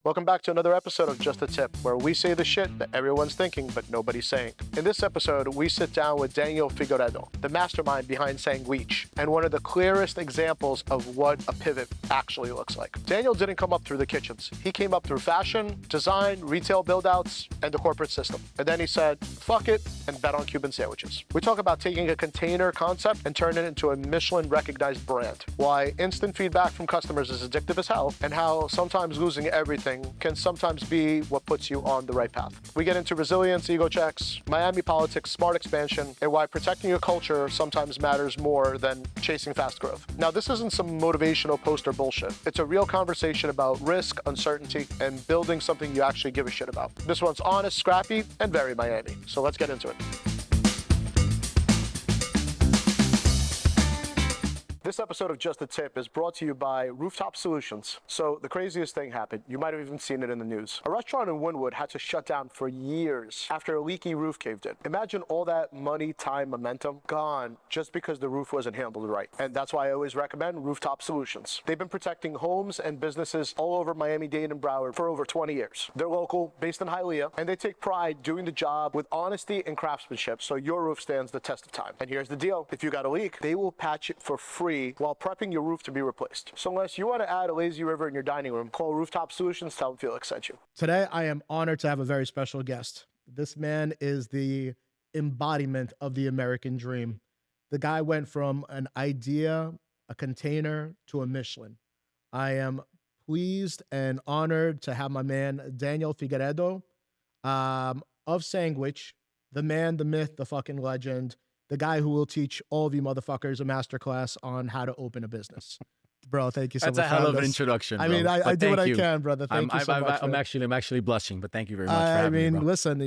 Welcome back to another episode of Just a Tip, where we say the shit that everyone's thinking but nobody's saying. In this episode, we sit down with Daniel Figueredo, the mastermind behind Sanguich, and one of the clearest examples of what a pivot actually looks like. Daniel didn't come up through the kitchens. He came up through fashion, design, retail build-outs, and the corporate system. And then he said, fuck it, and bet on Cuban sandwiches. We talk about taking a container concept and turning it into a Michelin-recognized brand, why instant feedback from customers is addictive as hell, and how sometimes losing everything can sometimes be what puts you on the right path. We get into resilience, ego checks, Miami politics, smart expansion, and why protecting your culture sometimes matters more than chasing fast growth. Now, this isn't some motivational poster bullshit. It's a real conversation about risk, uncertainty, and building something you actually give a shit about. This one's honest, scrappy, and very Miami. So let's get into it. This episode of Just a Tip is brought to you by Rooftop Solutions. So the craziest thing happened. You might have even seen it in the news. A restaurant in Wynwood had to shut down for years after a leaky roof caved in. Imagine all that money, time, momentum gone just because the roof wasn't handled right. And that's why I always recommend Rooftop Solutions. They've been protecting homes and businesses all over Miami-Dade and Broward for over 20 years. They're local, based in Hialeah, and they take pride doing the job with honesty and craftsmanship so your roof stands the test of time. And here's the deal. If you got a leak, they will patch it for free while prepping your roof to be replaced. So unless you want to add a lazy river in your dining room, call Rooftop Solutions, tell them Felix sent you. Today, I am honored to have a very special guest. This man is the embodiment of the American dream. The guy went from an idea, a container, to a Michelin. I am pleased and honored to have my man, Daniel Figueredo, of Sanguich, the man, the myth, the fucking legend, the guy who will teach all of you motherfuckers a masterclass on how to open a business. Bro, thank you so much. That's a hell of an introduction, bro. I mean, I do what I can, brother. Thank you so much. I'm actually blushing, but thank you very much for having me, bro. Listen,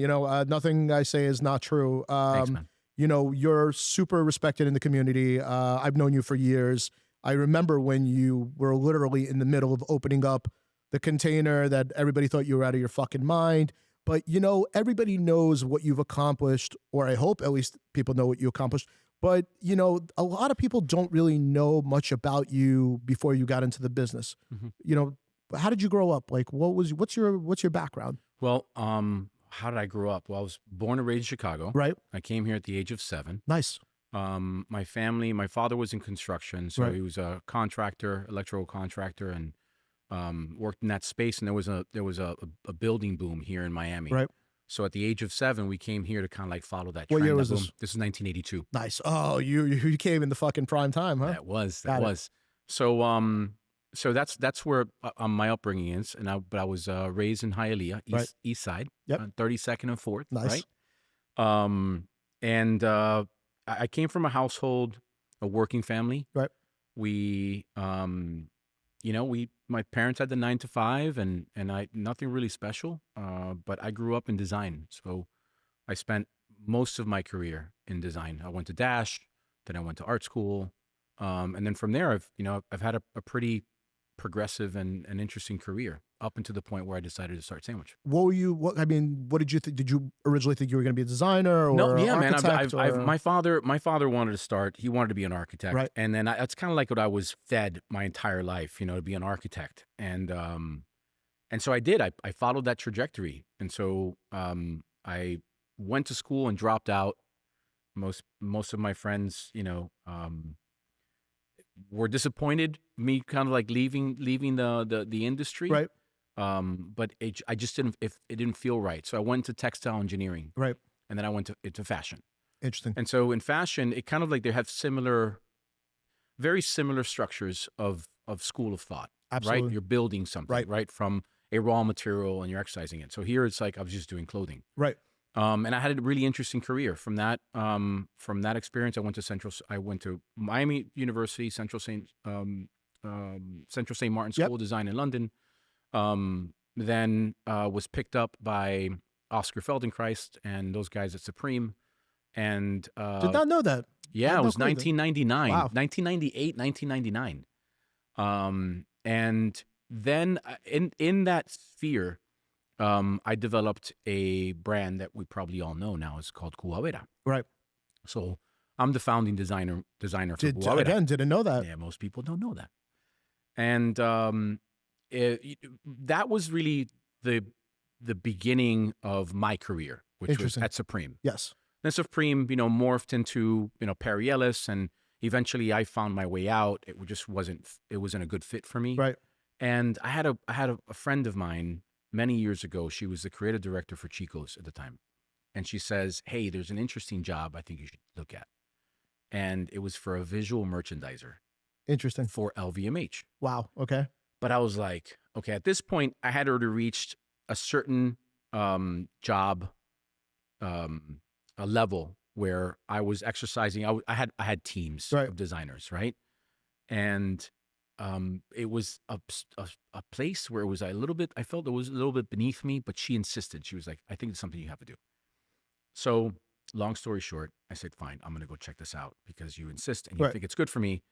nothing I say is not true. Thanks, man. You're super respected in the community. I've known you for years. I remember when you were literally in the middle of opening up the container that everybody thought you were out of your fucking mind. But, everybody knows what you've accomplished, or I hope at least people know what you accomplished. But, a lot of people don't really know much about you before you got into the business. Mm-hmm. How did you grow up? Like, what's your background? Well, how did I grow up? Well, I was born and raised in Chicago. Right. I came here at the age of 7. Nice. My father was in construction, so he was a contractor, electrical contractor, and worked in that space, and there was a building boom here in Miami. Right. So at the age of 7, we came here to kind of like follow that trend. What year was this? This is 1982. Nice. Oh, you came in the fucking prime time, huh? That was. So that's where my upbringing is, but I was raised in Hialeah, East Side, 32nd and 4th. Nice. Right. And I came from a working family. Right. We my parents had the 9 to 5 and nothing really special. But I grew up in design. So I spent most of my career in design. I went to Dash, then I went to art school. And then from there, I've had a pretty progressive and interesting career up until the point where I decided to start Sanguich. What did you think? Did you originally think you were going to be a designer or architect? Man. My father wanted to start. He wanted to be an architect, right? And then that's kind of like what I was fed my entire life, to be an architect. And so I did. I followed that trajectory, and so I went to school and dropped out. Most of my friends, were disappointed me kind of like leaving the industry, right? But I just it didn't feel right. So I went to textile engineering, right? And then I went to fashion. Interesting. And so in fashion, it kind of like they have very similar structures of school of thought. Absolutely. Right? You're building something, right? From a raw material and you're exercising it. So here it's like I was just doing clothing, right? And I had a really interesting career from that experience. I went to Miami University, Central St. Martin School of Design in London. Then was picked up by Oscar Feldenkrais and those guys at Supreme. And did not know that. Yeah, it was 1999, wow. 1998, 1999. And then in that sphere, I developed a brand that we probably all know now. It's called Cuba Vera. Right. So I'm the founding designer for Cuba Vera. Again, didn't know that. Yeah, most people don't know that. And that was really the beginning of my career, which was at Supreme. Yes. Then Supreme, morphed into, Perry Ellis, and eventually I found my way out. It just wasn't a good fit for me. Right. And I had a friend of mine many years ago. She was the creative director for Chico's at the time. And she says, hey, there's an interesting job I think you should look at. And it was for a visual merchandiser. Interesting. For LVMH. Wow. Okay. But I was like, okay, at this point, I had already reached a certain job, a level where I was exercising. I had teams of designers, right? And it was a place where it was I felt it was a little bit beneath me, but she insisted. She was like, I think it's something you have to do. So long story short, I said, fine, I'm going to go check this out because you insist and you think it's good for me.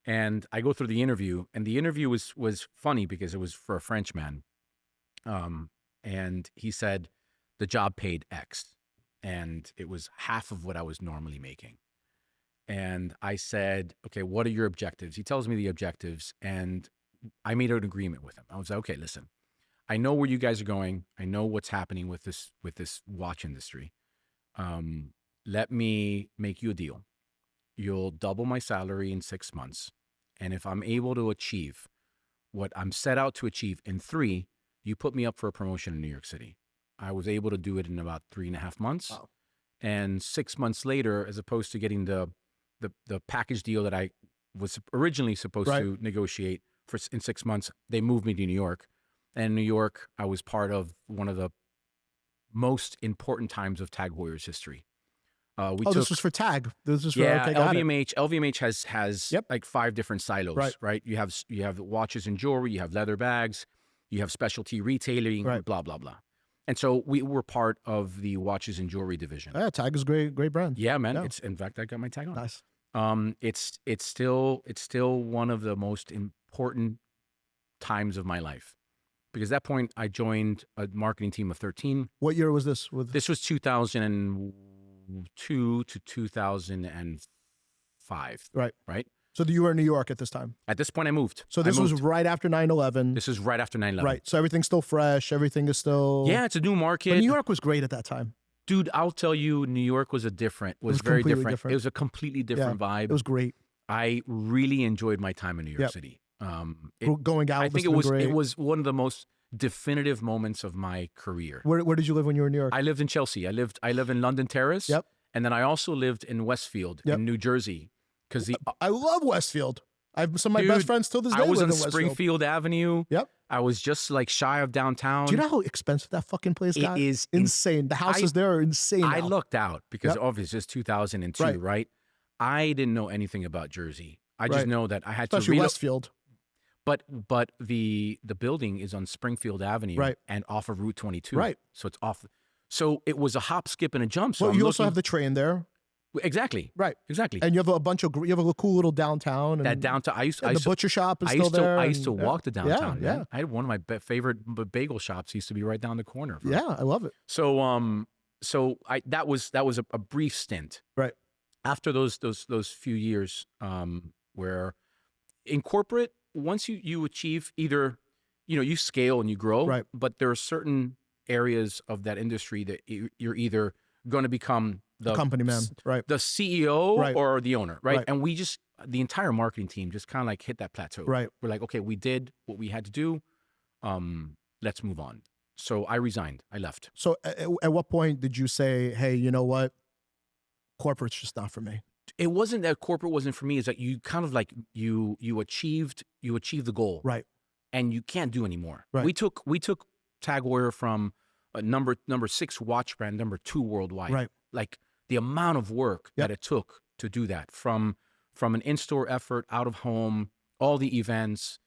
And I go through the interview, and the interview was funny because it was for a Frenchman. And he said the job paid X, and it was half of what I was normally making. And I said, okay, what are your objectives? He tells me the objectives, and I made an agreement with him. I was like, okay, listen, I know where you guys are going. I know what's happening with this watch industry. Let me make you a deal. You'll double my salary in 6 months. And if I'm able to achieve what I'm set out to achieve in 3, you put me up for a promotion in New York City. I was able to do it in about 3.5 months. Wow. And 6 months later, as opposed to getting the package deal that I was originally supposed to negotiate in 6 months, they moved me to New York. And in New York, I was part of one of the most important times of TAG Heuer's history. This was for TAG. This was for LVMH. LVMH has like 5 different silos, right? You have watches and jewelry, you have leather bags, you have specialty retailing, blah blah blah. And so we were part of the watches and jewelry division. Yeah, TAG is great brand. Yeah, man. Yeah. In fact, I got my tag on. Nice. It's still one of the most important times of my life. Because at that point, I joined a marketing team of 13. What year was this? This was 2002 to 2005. Right. So you were in New York at this time? At this point, I moved. So this was right after 9/11. This is right after 9/11. Right. So everything's still fresh. Everything is still... Yeah, it's a new market. But New York was great at that time. Dude, I'll tell you, New York was very different. It was a completely different vibe. It was great. I really enjoyed my time in New York City. Going out, I think it was one of the most definitive moments of my career. Where did you live when you were in New York? I lived in Chelsea. I live in London Terrace. Yep. And then I also lived in Westfield in New Jersey. I love Westfield. Some of my best friends till this day I was live on in Westfield. Springfield Avenue. Yep. I was just like shy of downtown. Do you know how expensive that fucking place got? It is insane. The houses there are insane. I lucked out because obviously it's 2002, right? I didn't know anything about Jersey. I just know that I had Especially to Westfield. But the building is on Springfield Avenue and off of Route 22. Right. So it's off. So it was a hop, skip, and a jump. So well, you also have the train there. Exactly. Right. Exactly. And you have a cool little downtown. And, that downtown. The butcher shop is still there. I used to walk to downtown. Yeah. I had one of my favorite bagel shops. Used to be right down the corner. Yeah, I love it. So that was a brief stint. Right. After those few years, where in corporate, once you achieve either, you scale and you grow, but there are certain areas of that industry that you're either going to become the company man, the CEO or the owner, right? And the entire marketing team just kind of like hit that plateau. Right. We're like, okay, we did what we had to do. Let's move on. So I resigned. I left. So at what point did you say, hey, you know what? Corporate's just not for me. It wasn't that corporate wasn't for me. It's that you kind of like you achieved the goal, right? And you can't do anymore. Right. We took TAG Heuer from a number 6 watch brand, number 2 worldwide. Right. Like the amount of work that it took to do that, from an in-store effort, out of home, all the events,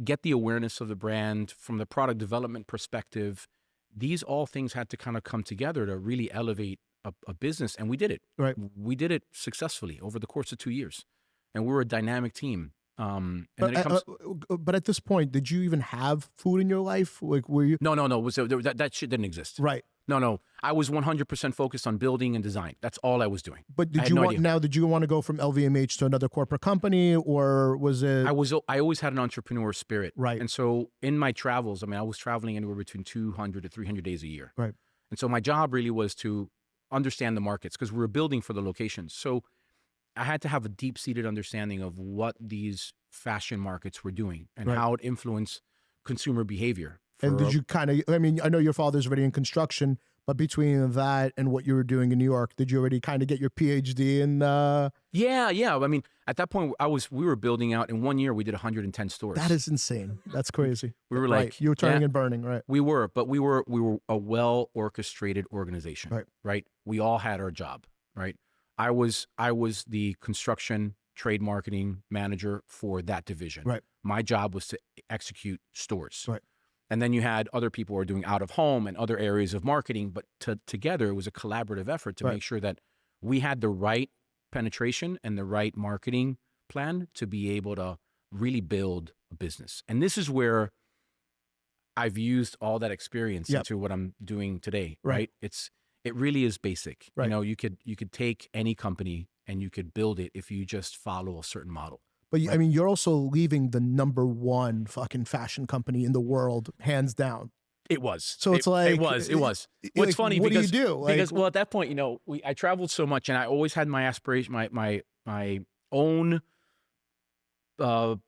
get the awareness of the brand, from the product development perspective. These all things had to kind of come together to really elevate a business, and we did it. Right. We did it successfully over the course of 2 years, and we were a dynamic team. But at this point, did you even have food in your life? Like, were you? No. That shit didn't exist. Right. No. I was 100% focused on building and design. That's all I was doing. But did you want to go from LVMH to another corporate company, or was it? I always had an entrepreneur spirit. Right. And so in my travels, I mean, I was traveling anywhere between 200 to 300 days a year. Right. And so my job really was to understand the markets because we were building for the locations. So I had to have a deep-seated understanding of what these fashion markets were doing and how it influenced consumer behavior. And did you I mean, I know your father's already in construction, but between that and what you were doing in New York, did you already kind of get your PhD in? Yeah. I mean, at that point, we were building out. In 1 year, we did 110 stores. That is insane. That's crazy. We were like, you were turning and burning, right? We were, but we were a well-orchestrated organization, right? We all had our job, right? I was the construction trade marketing manager for that division. Right. My job was to execute stores. Right. And then you had other people who were doing out of home and other areas of marketing, but together it was a collaborative effort to make sure that we had the right penetration and the right marketing plan to be able to really build a business. And this is where I've used all that experience into what I'm doing today, right? It really is basic. Right. You know, you could take any company and you could build it if you just follow a certain model. But I mean, you're also leaving the #1 fucking fashion company in the world, hands down. It was. So it's like... It was. What's funny, what because... do you do? Because, well, at that point, you know, I traveled so much and I always had my aspiration, my own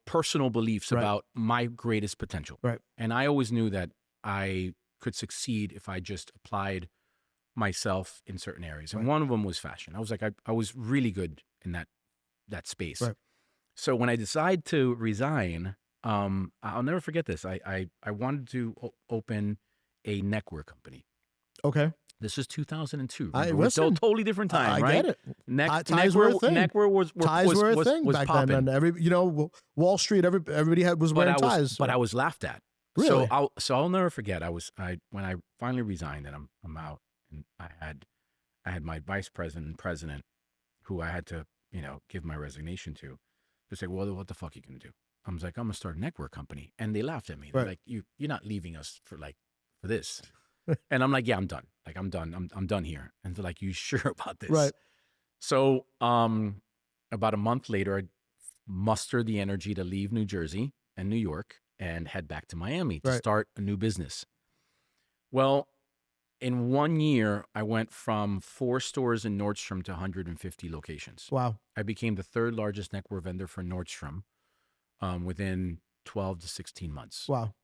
personal beliefs about my greatest potential. Right. And I always knew that I could succeed if I just applied myself in certain areas. And one of them was fashion. I was like, I was really good in that space. Right. So when I decided to resign, I'll never forget this. I wanted to open a neckwear company. Okay. This is 2002. Listen, totally different time, right? I get it. Ties were a thing. Neckwear was back popping. then, and Wall Street, everybody was wearing ties. But I was laughed at. Really? So I'll never forget. When I finally resigned and I'm out, and I had my vice president and president, who I had to give my resignation to. They say, well, what the fuck are you gonna do? I was like, I'm gonna start a neckwear company, and they laughed at me. They're like, you're not leaving us for this. And I'm like, yeah, I'm done. Like, I'm done. I'm done here. And they're like, you sure about this? Right. So, about a month later, I mustered the energy to leave New Jersey and New York and head back to Miami to start a new business. Well, in 1 year, I went from 4 stores in Nordstrom to 150 locations. Wow. I became the 3rd largest neckwear vendor for Nordstrom within 12 to 16 months. Wow.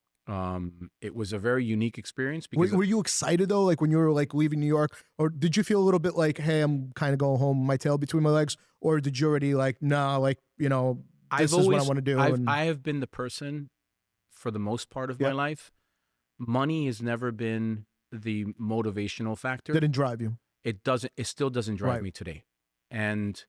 It was a very unique experience. Because were you excited though, like when you were like leaving New York, or did you feel a little bit like, hey, I'm kind of going home, my tail between my legs, or did you already like, nah, like this is what I want to do? I have been the person for the most part of my life. Money has never been the motivational factor. Didn't drive you. It still doesn't drive me today. And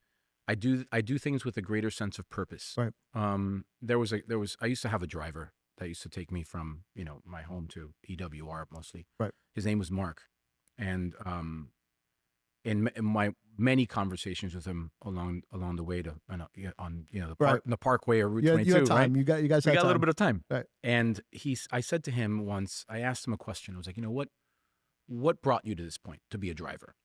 I do things with a greater sense of purpose. Right. I used to have a driver that used to take me from, my home to EWR mostly. Right. His name was Mark. And in my many conversations with him along the way to the Parkway or Route 22, you had time. right? You guys had a time. little bit of time. Right. And I said to him once, I asked him a question. I was like, what brought you to this point to be a driver?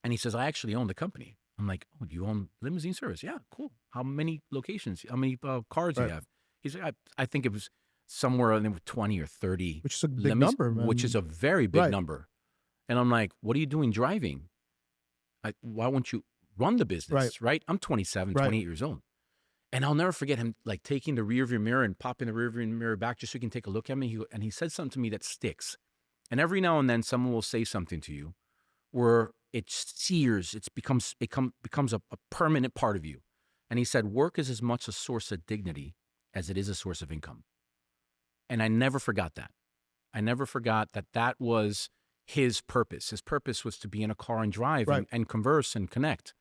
And he says, I actually own the company. I'm like, oh, do you own limousine service? Yeah, cool. How many locations? How many cars do you have? He's like, I think it was somewhere in 20 or 30. Which is a big number, man. Which is a very big number. And I'm like, what are you doing driving? Why won't you run the business, right? I'm 27, 28 years old. And I'll never forget him like taking the rearview mirror and popping the rearview mirror back just so he can take a look at me. And he said something to me that sticks. And every now and then someone will say something to you where it sears, it becomes a permanent part of you. And he said, work is as much a source of dignity as it is a source of income. And I never forgot that. I never forgot that was his purpose. His purpose was to be in a car and drive and converse and connect.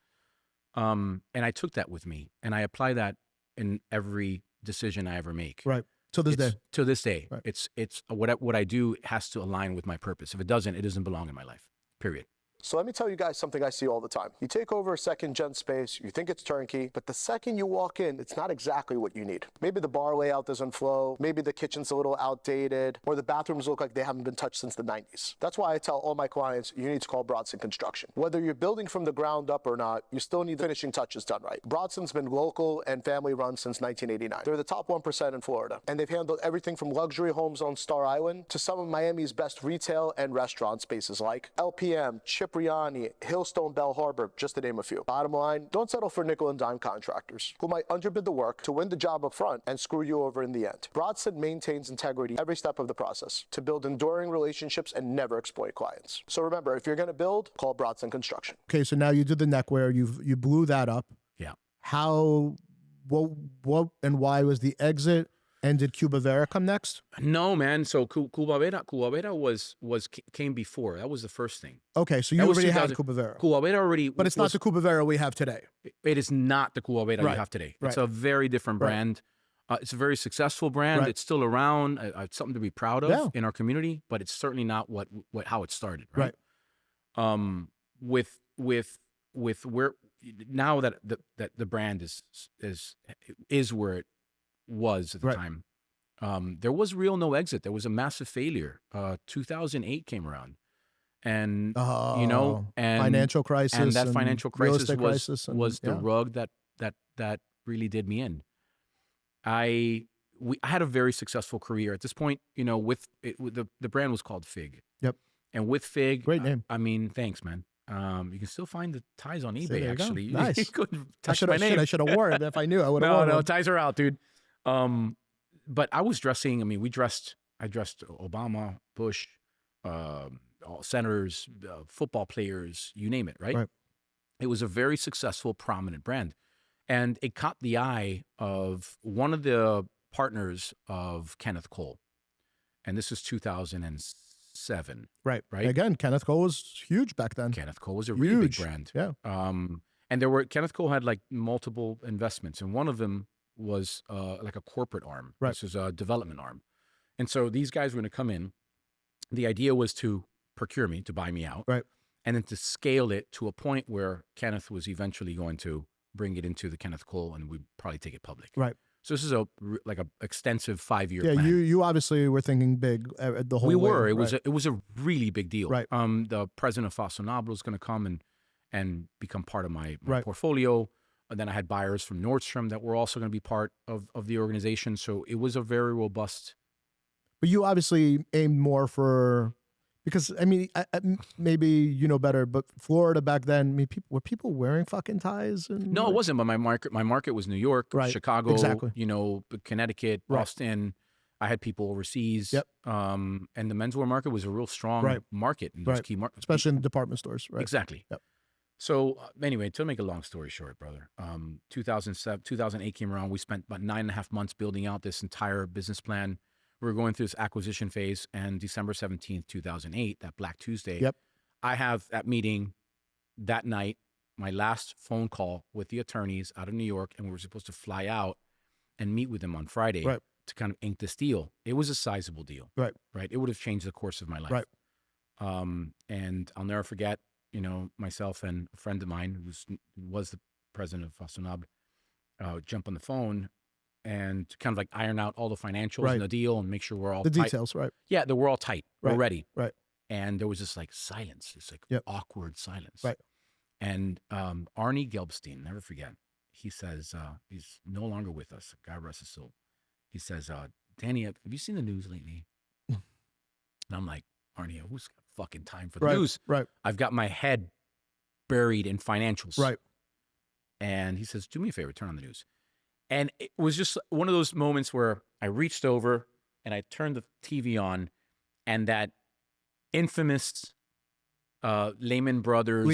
And I took that with me and I apply that in every decision I ever make. Right. To this day. Right. It's what I do has to align with my purpose. If it doesn't, it doesn't belong in my life, period. So let me tell you guys something I see all the time. You take over a second-gen space, you think it's turnkey, but the second you walk in, it's not exactly what you need. Maybe the bar layout doesn't flow, maybe the kitchen's a little outdated, or the bathrooms look like they haven't been touched since the 90s. That's why I tell all my clients, you need to call Brodson Construction. Whether you're building from the ground up or not, you still need the finishing touches done right. Brodson's been local and family-run since 1989. They're the top 1% in Florida, and they've handled everything from luxury homes on Star Island to some of Miami's best retail and restaurant spaces like LPM, Cipriani, Hillstone, Bell Harbor, just to name a few. Bottom line, don't settle for nickel and dime contractors who might underbid the work to win the job up front and screw you over in the end. Brodson maintains integrity every step of the process to build enduring relationships and never exploit clients. So remember, if you're going to build, call Brodson Construction. Okay, so now you did the neckwear, you blew that up. Yeah. How, what and why was the exit? And did Cuba Vera come next? No, man. So Cuba Vera came before. That was the first thing. Okay, so you already had Cuba Vera. Cuba Vera already, but it's not the Cuba Vera we have today. It is not the Cuba Vera you have today. It's a very different brand. It's a very successful brand. It's still around. It's something to be proud of in our community, but it's certainly not how it started. Right. With where now that the brand is where it was at the time, there was real no exit. There was a massive failure. 2008 came around, and and financial crisis, and that financial crisis was the rug that really did me in. I had a very successful career at this point. The brand was called Fig. Yep. And with Fig, great name. I mean, thanks, man. You can still find the ties on eBay. Actually, nice. You couldn't touch my name. I should have worn it if I knew. I would have. No, ties are out, dude. But I was dressing. I mean, I dressed Obama, Bush, all senators, football players, you name it. Right. It was a very successful, prominent brand, and it caught the eye of one of the partners of Kenneth Cole, and this is 2007. Right. Again, Kenneth Cole was huge back then. Kenneth Cole was a really big brand. Yeah. And Kenneth Cole had like multiple investments, and one of them was like a corporate arm. This is a development arm. And so these guys were going to come in. The idea was to procure me, to buy me out. And then to scale it to a point where Kenneth was eventually going to bring it into the Kenneth Cole, and we'd probably take it public. So this is a extensive 5-year plan. You obviously were thinking big the whole way. We were. It was a really big deal. The president of Fasonable was going to come and become part of my portfolio. And then I had buyers from Nordstrom that were also going to be part of the organization. So it was a very robust. But you obviously aimed more for, because I mean, maybe you know better, but Florida back then, I mean, were people wearing fucking ties? No, it wasn't. But my market was New York, Chicago, Connecticut, Boston. I had people overseas. And the menswear market was a real strong market in those key markets, especially in department stores. Exactly. So anyway, to make a long story short, brother, 2008 came around. We spent about 9.5 months building out this entire business plan. We were going through this acquisition phase, and December 17th, 2008, that Black Tuesday, I have that meeting that night, my last phone call with the attorneys out of New York, and we were supposed to fly out and meet with them on Friday to kind of ink this deal. It was a sizable deal. It would have changed the course of my life. And I'll never forget, myself and a friend of mine who was the president of Fasonable, jump on the phone and kind of like iron out all the financials and the deal and make sure we're all the tight. Details, Yeah, that we're all tight. We're ready. And there was this like silence, this like awkward silence. And Arnie Gelbstein, never forget, he says, he's no longer with us, God rest his soul. He says, Danny, have you seen the news lately? And I'm like, Arnie, who's got fucking time for the news? I've got my head buried in financials. And he says, do me a favor, turn on the news. And it was just one of those moments where I reached over and I turned the TV on, and that infamous Lehman Brothers,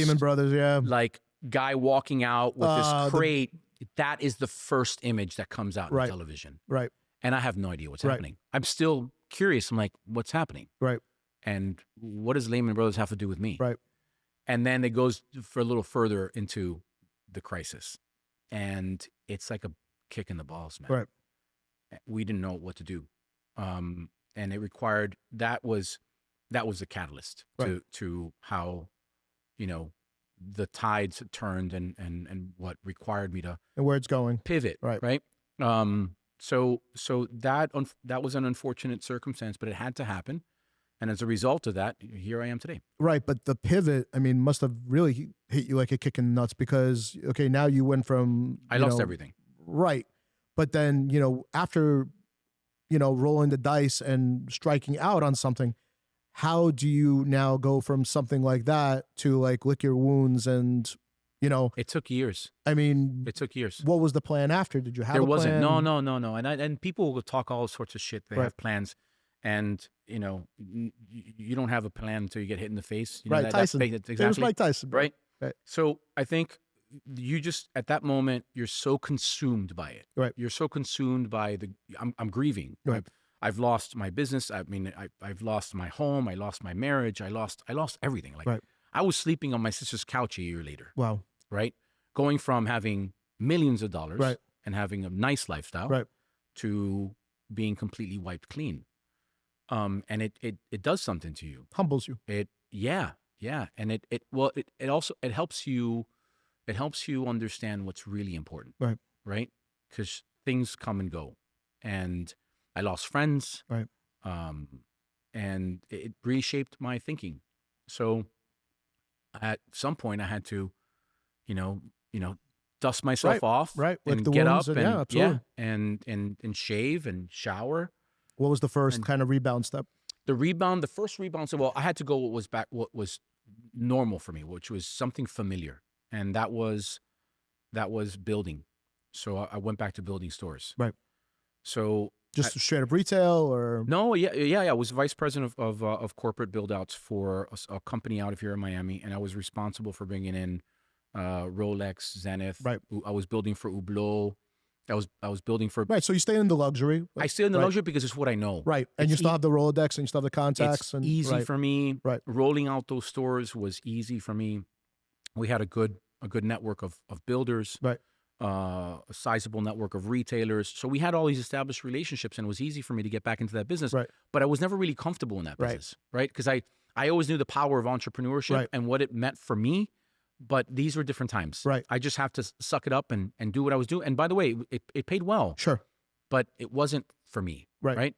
like guy walking out with this crate. That is the first image that comes out on television. And I have no idea what's happening. I'm still curious. I'm like, what's happening? And what does Lehman Brothers have to do with me? And then it goes for a little further into the crisis. And it's like a kick in the balls, man. We didn't know what to do. And it required, that was the catalyst to how, the tides turned and what required me to and where it's going pivot. Right. So that was an unfortunate circumstance, but it had to happen. And as a result of that, here I am today. Right. But the pivot, I mean, must have really hit you like a kick in the nuts because, okay, now you went from... I lost everything. Right. But then, after, rolling the dice and striking out on something, how do you now go from something like that to like lick your wounds and, It took years. I mean... It took years. What was the plan after? Did you have There a wasn't. plan? No. And people will talk all sorts of shit. They have plans. And, you don't have a plan until you get hit in the face. Right, Tyson. Exactly. It was Mike Tyson. Bro. Right? So I think you just, at that moment, you're so consumed by it. Right. You're so consumed by I'm grieving. Right. I've lost my business. I mean, I've lost my home. I lost my marriage. I lost everything. Like I was sleeping on my sister's couch a year later. Wow. Right. Going from having millions of dollars and having a nice lifestyle to being completely wiped clean. And it does something to you. Humbles you. Yeah. And it helps you understand what's really important. Right. Because things come and go, and I lost friends. And it reshaped my thinking. So at some point I had to, dust myself off and get up and shave and shower. What was the first kind of rebound step? The first rebound. So, I had to go what was normal for me, which was something familiar. And that was building. So I went back to building stores. Right. So just straight up retail or? No. Yeah. I was vice president of corporate build outs for a company out of here in Miami. And I was responsible for bringing in Rolex, Zenith. Right. I was building for Hublot. I was building for... Right, so you stay in the luxury. I stay in the luxury because it's what I know. Right, and you still have the Rolodex and you still have the contacts. It's easy for me. Right. Rolling out those stores was easy for me. We had a good network of builders. Right. A sizable network of retailers. So we had all these established relationships, and it was easy for me to get back into that business. Right. But I was never really comfortable in that business. Right. Because I always knew the power of entrepreneurship and what it meant for me. But these were different times. Right. I just have to suck it up and do what I was doing. And by the way, it paid well. Sure. But it wasn't for me. Right.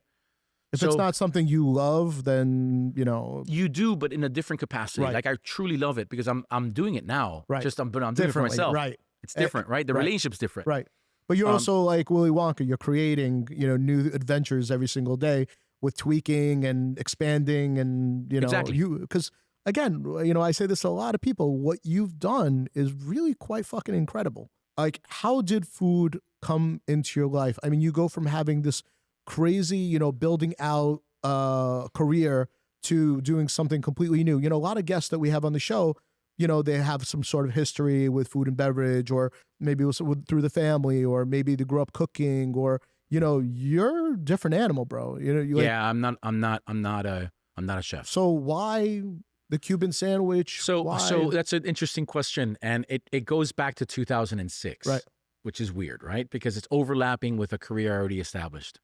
If it's not something you love, then, You do, but in a different capacity. Right. Like I truly love it because I'm doing it now. Right. But I'm doing it for myself. Right. It's different, right? The relationship's different. Right. But you're also like Willy Wonka. You're creating, new adventures every single day with tweaking and expanding and, Exactly. Because... Again, I say this to a lot of people. What you've done is really quite fucking incredible. Like, how did food come into your life? I mean, you go from having this crazy, building out career to doing something completely new. A lot of guests that we have on the show, they have some sort of history with food and beverage, or maybe it was through the family, or maybe they grew up cooking, or you're a different animal, bro. I'm not a chef. So why the Cuban sandwich? So that's an interesting question, and it goes back to 2006, right? Which is weird, right? Because it's overlapping with a career already established.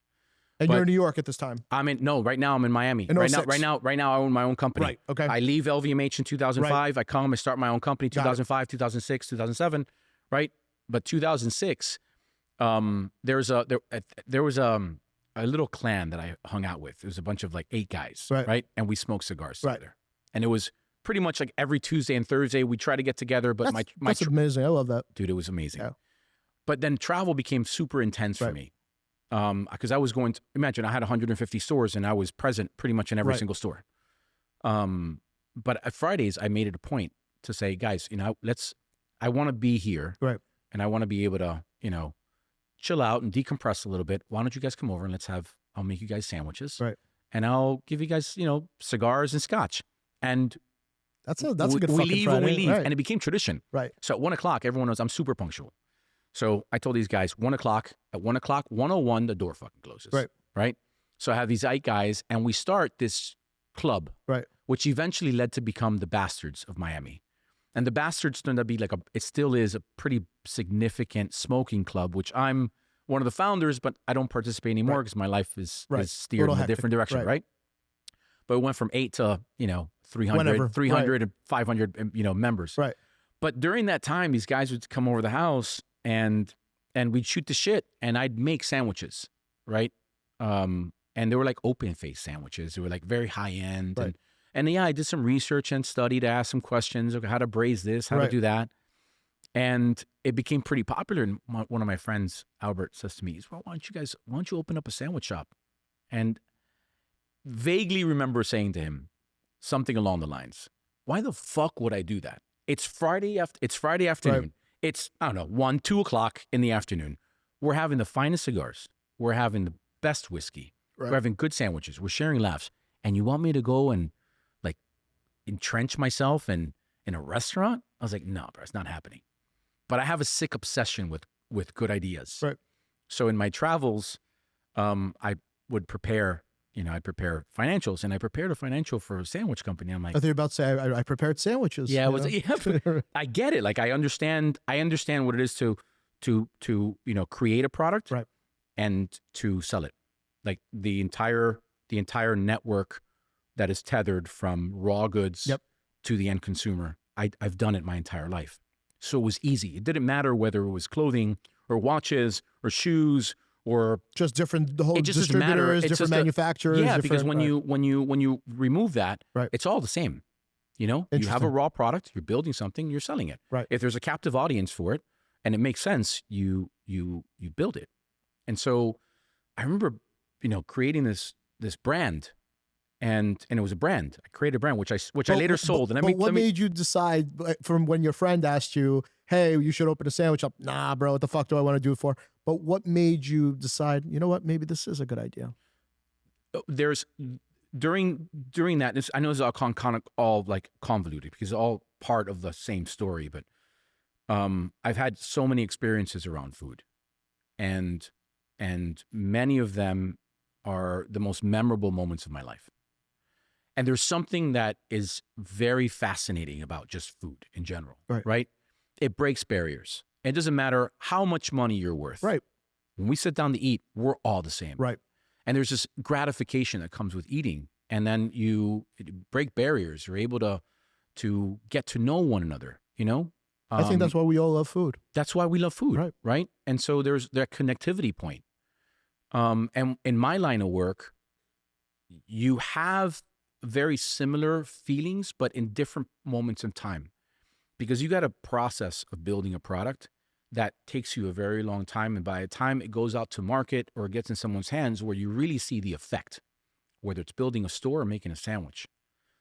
And you're in New York at this time. Right now I'm in Miami. Right now I own my own company. Right. Okay. I leave LVMH in 2005. I start my own company 2005, 2006, 2007, right? But 2006, there was a little clan that I hung out with. It was a bunch of like 8 guys, right? And we smoked cigars together. And it was pretty much like every Tuesday and Thursday we'd try to get together. But that's amazing. I love that. Dude, it was amazing. Yeah. But then travel became super intense for me. Because I was going to, imagine I had 150 stores and I was present pretty much in every single store. But at Fridays, I made it a point to say, guys, I want to be here. Right. And I want to be able to, chill out and decompress a little bit. Why don't you guys come over and I'll make you guys sandwiches. Right. And I'll give you guys, cigars and scotch. And that's a good fucking Friday. We leave when we leave. Right. And it became tradition. Right. So at 1 o'clock, everyone knows I'm super punctual. So I told these guys, 1 o'clock, at 1 o'clock, 1:01, the door fucking closes. Right. Right. So I have these 8 guys and we start this club. Right. Which eventually led to become the Bastards of Miami. And the Bastards turned out to be it still is a pretty significant smoking club, which I'm one of the founders, but I don't participate anymore because my life is steered in a different direction. Right. But it went from 8 to, 300, 300 and 500, members. Right. But during that time, these guys would come over the house and we'd shoot the shit, and I'd make sandwiches, right? And they were like open face sandwiches. They were like very high end. Right. And yeah, I did some research and studied, asked some questions, okay, how to braise this, how to do that. And it became pretty popular. And one of my friends, Albert, says to me, well, why don't you open up a sandwich shop? And vaguely remember saying to him something along the lines, why the fuck would I do that? It's Friday afternoon. Right. It's, I don't know, 1, 2 o'clock in the afternoon. We're having the finest cigars. We're having the best whiskey. Right. We're having good sandwiches. We're sharing laughs. And you want me to go and like entrench myself in a restaurant? I was like, no, bro, it's not happening. But I have a sick obsession with good ideas. Right. So in my travels, I would prepare, I'd prepare financials, and I prepared a financial for a sandwich company. I'm like, I thought you were about to say I prepared sandwiches. yeah, I get it. Like I understand what it is to create a product, right, and to sell it. Like the entire network that is tethered from raw goods to the end consumer. I've done it my entire life. So it was easy. It didn't matter whether it was clothing or watches or shoes or just different, the whole it just doesn't matter. distributors, different manufacturers. Yeah, because when you remove that, right, it's all the same. You have a raw product, you're building something, you're selling it. Right. If there's a captive audience for it and it makes sense, you build it. And so I remember, creating this brand. And it was a brand. I created a brand, which I later sold. And what made you decide from when your friend asked you, hey, you should open a sandwich shop? Nah, bro, what the fuck do I want to do it for? But what made you decide, you know what, maybe this is a good idea? There's, during that, I know it's all like convoluted because it's all part of the same story, but I've had so many experiences around food. And many of them are the most memorable moments of my life. And there's something that is very fascinating about just food in general, right? It breaks barriers. It doesn't matter how much money you're worth. Right. When we sit down to eat, we're all the same. Right. And there's this gratification that comes with eating. And then you break barriers. You're able to get to know one another, I think that's why we all love food. That's why we love food, right? And so there's that connectivity point. And in my line of work, you have very similar feelings, but in different moments in time, because you got a process of building a product that takes you a very long time. And by the time it goes out to market or it gets in someone's hands, where you really see the effect, whether it's building a store or making a sandwich,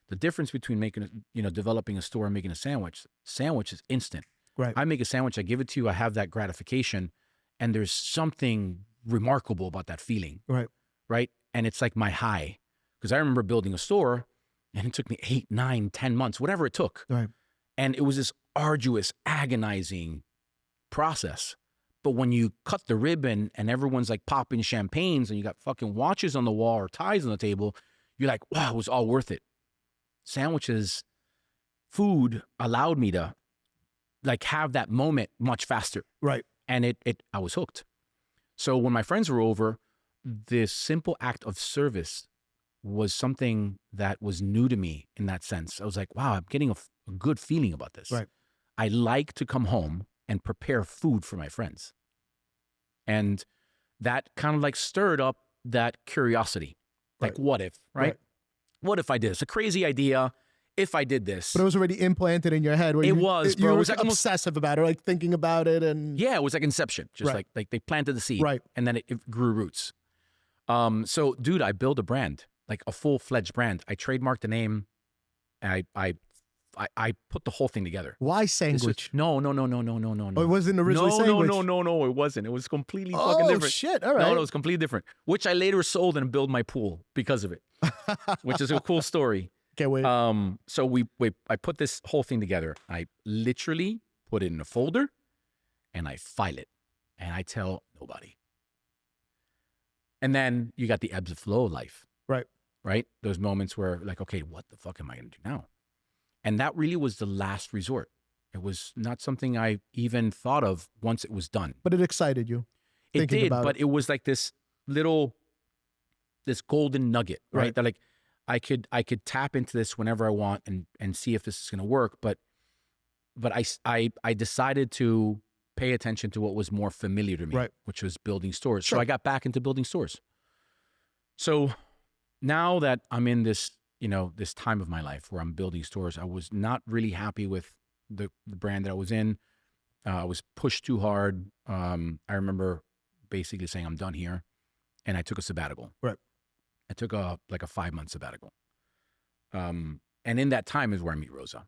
the difference between developing a store and making a sandwich is instant. Right. I make a sandwich, I give it to you, I have that gratification, and there's something remarkable about that feeling. Right. And it's like my high. Because I remember building a store and it took me 8, 9, 10 months, whatever it took. Right. And it was this arduous, agonizing process. But when you cut the ribbon and everyone's like popping champagnes and you got fucking watches on the wall or ties on the table, you're like, wow, it was all worth it. Sandwiches, food allowed me to like have that moment much faster. Right. And I was hooked. So when my friends were over, this simple act of service was something that was new to me in that sense. I was like, wow, I'm getting a good feeling about this. Right. I like to come home and prepare food for my friends. And that kind of like stirred up that curiosity. Like, what if, right? What if I did this? A crazy idea. If I did this. But it was already implanted in your head. It was, bro. You It were was like obsessive about it, like thinking about it. And yeah, it was like inception. Just like they planted the seed. Right. And then it grew roots. So, dude, I built a brand. Like a full-fledged brand. I trademarked the name. And I put the whole thing together. Why Sanguich? No. Oh, it wasn't originally Sanguich? No, it wasn't. It was completely fucking different. Oh, shit. All right. No, it was completely different. Which I later sold and built my pool because of it. Which is a cool story. Okay, wait. So I put this whole thing together. I literally put it in a folder and I file it. And I tell nobody. And then you got the ebbs and flow of life. Right? Those moments where like, okay, what the fuck am I going to do now? And that really was the last resort. It was not something I even thought of once it was done. But it excited you. It did, but it was like this golden nugget, right? That like, I could tap into this whenever I want and see if this is going to work. But I decided to pay attention to what was more familiar to me, which was building stores. Sure. So I got back into building stores. So now that I'm in this, this time of my life where I'm building stores, I was not really happy with the brand that I was in. I was pushed too hard. I remember basically saying, I'm done here. And I took a sabbatical. Right. I took a 5-month sabbatical. And in that time is where I meet Rosa.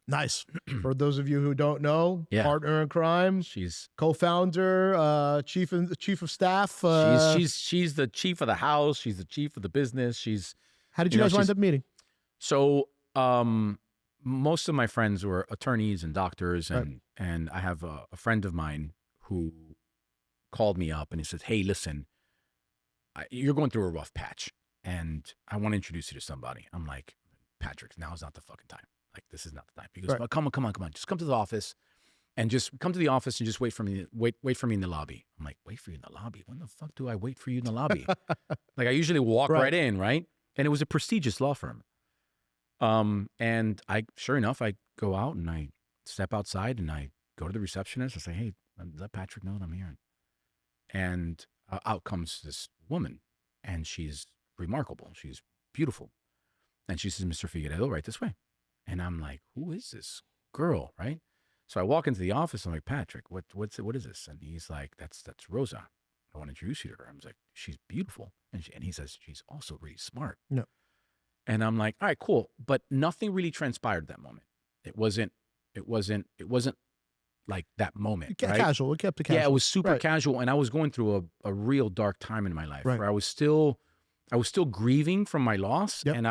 Nice. For those of you who don't know, partner in crime. She's co-founder, chief of staff. She's the chief of the house. She's the chief of the business. How did you guys wind up meeting? So most of my friends were attorneys and doctors, and I have a friend of mine who called me up and he says, hey, listen, you're going through a rough patch and I want to introduce you to somebody. I'm like, Patrick, now is not the fucking time. Like, this is not the time. He goes, well, come on. Just come to the office and just wait for me. Wait for me in the lobby. I'm like, wait for you in the lobby? When the fuck do I wait for you in the lobby? Like, I usually walk right in, right? And it was a prestigious law firm. And sure enough, I go out and I step outside and I go to the receptionist. I say, hey, does that Patrick know that I'm here? And out comes this woman, and she's remarkable. She's beautiful. And she says, Mr. Figueredo, right this way. And I'm like, who is this girl, right? So I walk into the office. I'm like, Patrick, what is this? And he's like, that's Rosa. I want to introduce you to her. I was like, she's beautiful. And he says, she's also really smart. No. And I'm like, all right, cool. But nothing really transpired that moment. It wasn't like that moment. It kept casual. It kept it casual. Yeah, it was super casual. And I was going through a real dark time in my life where I was still grieving from my loss. Yep. And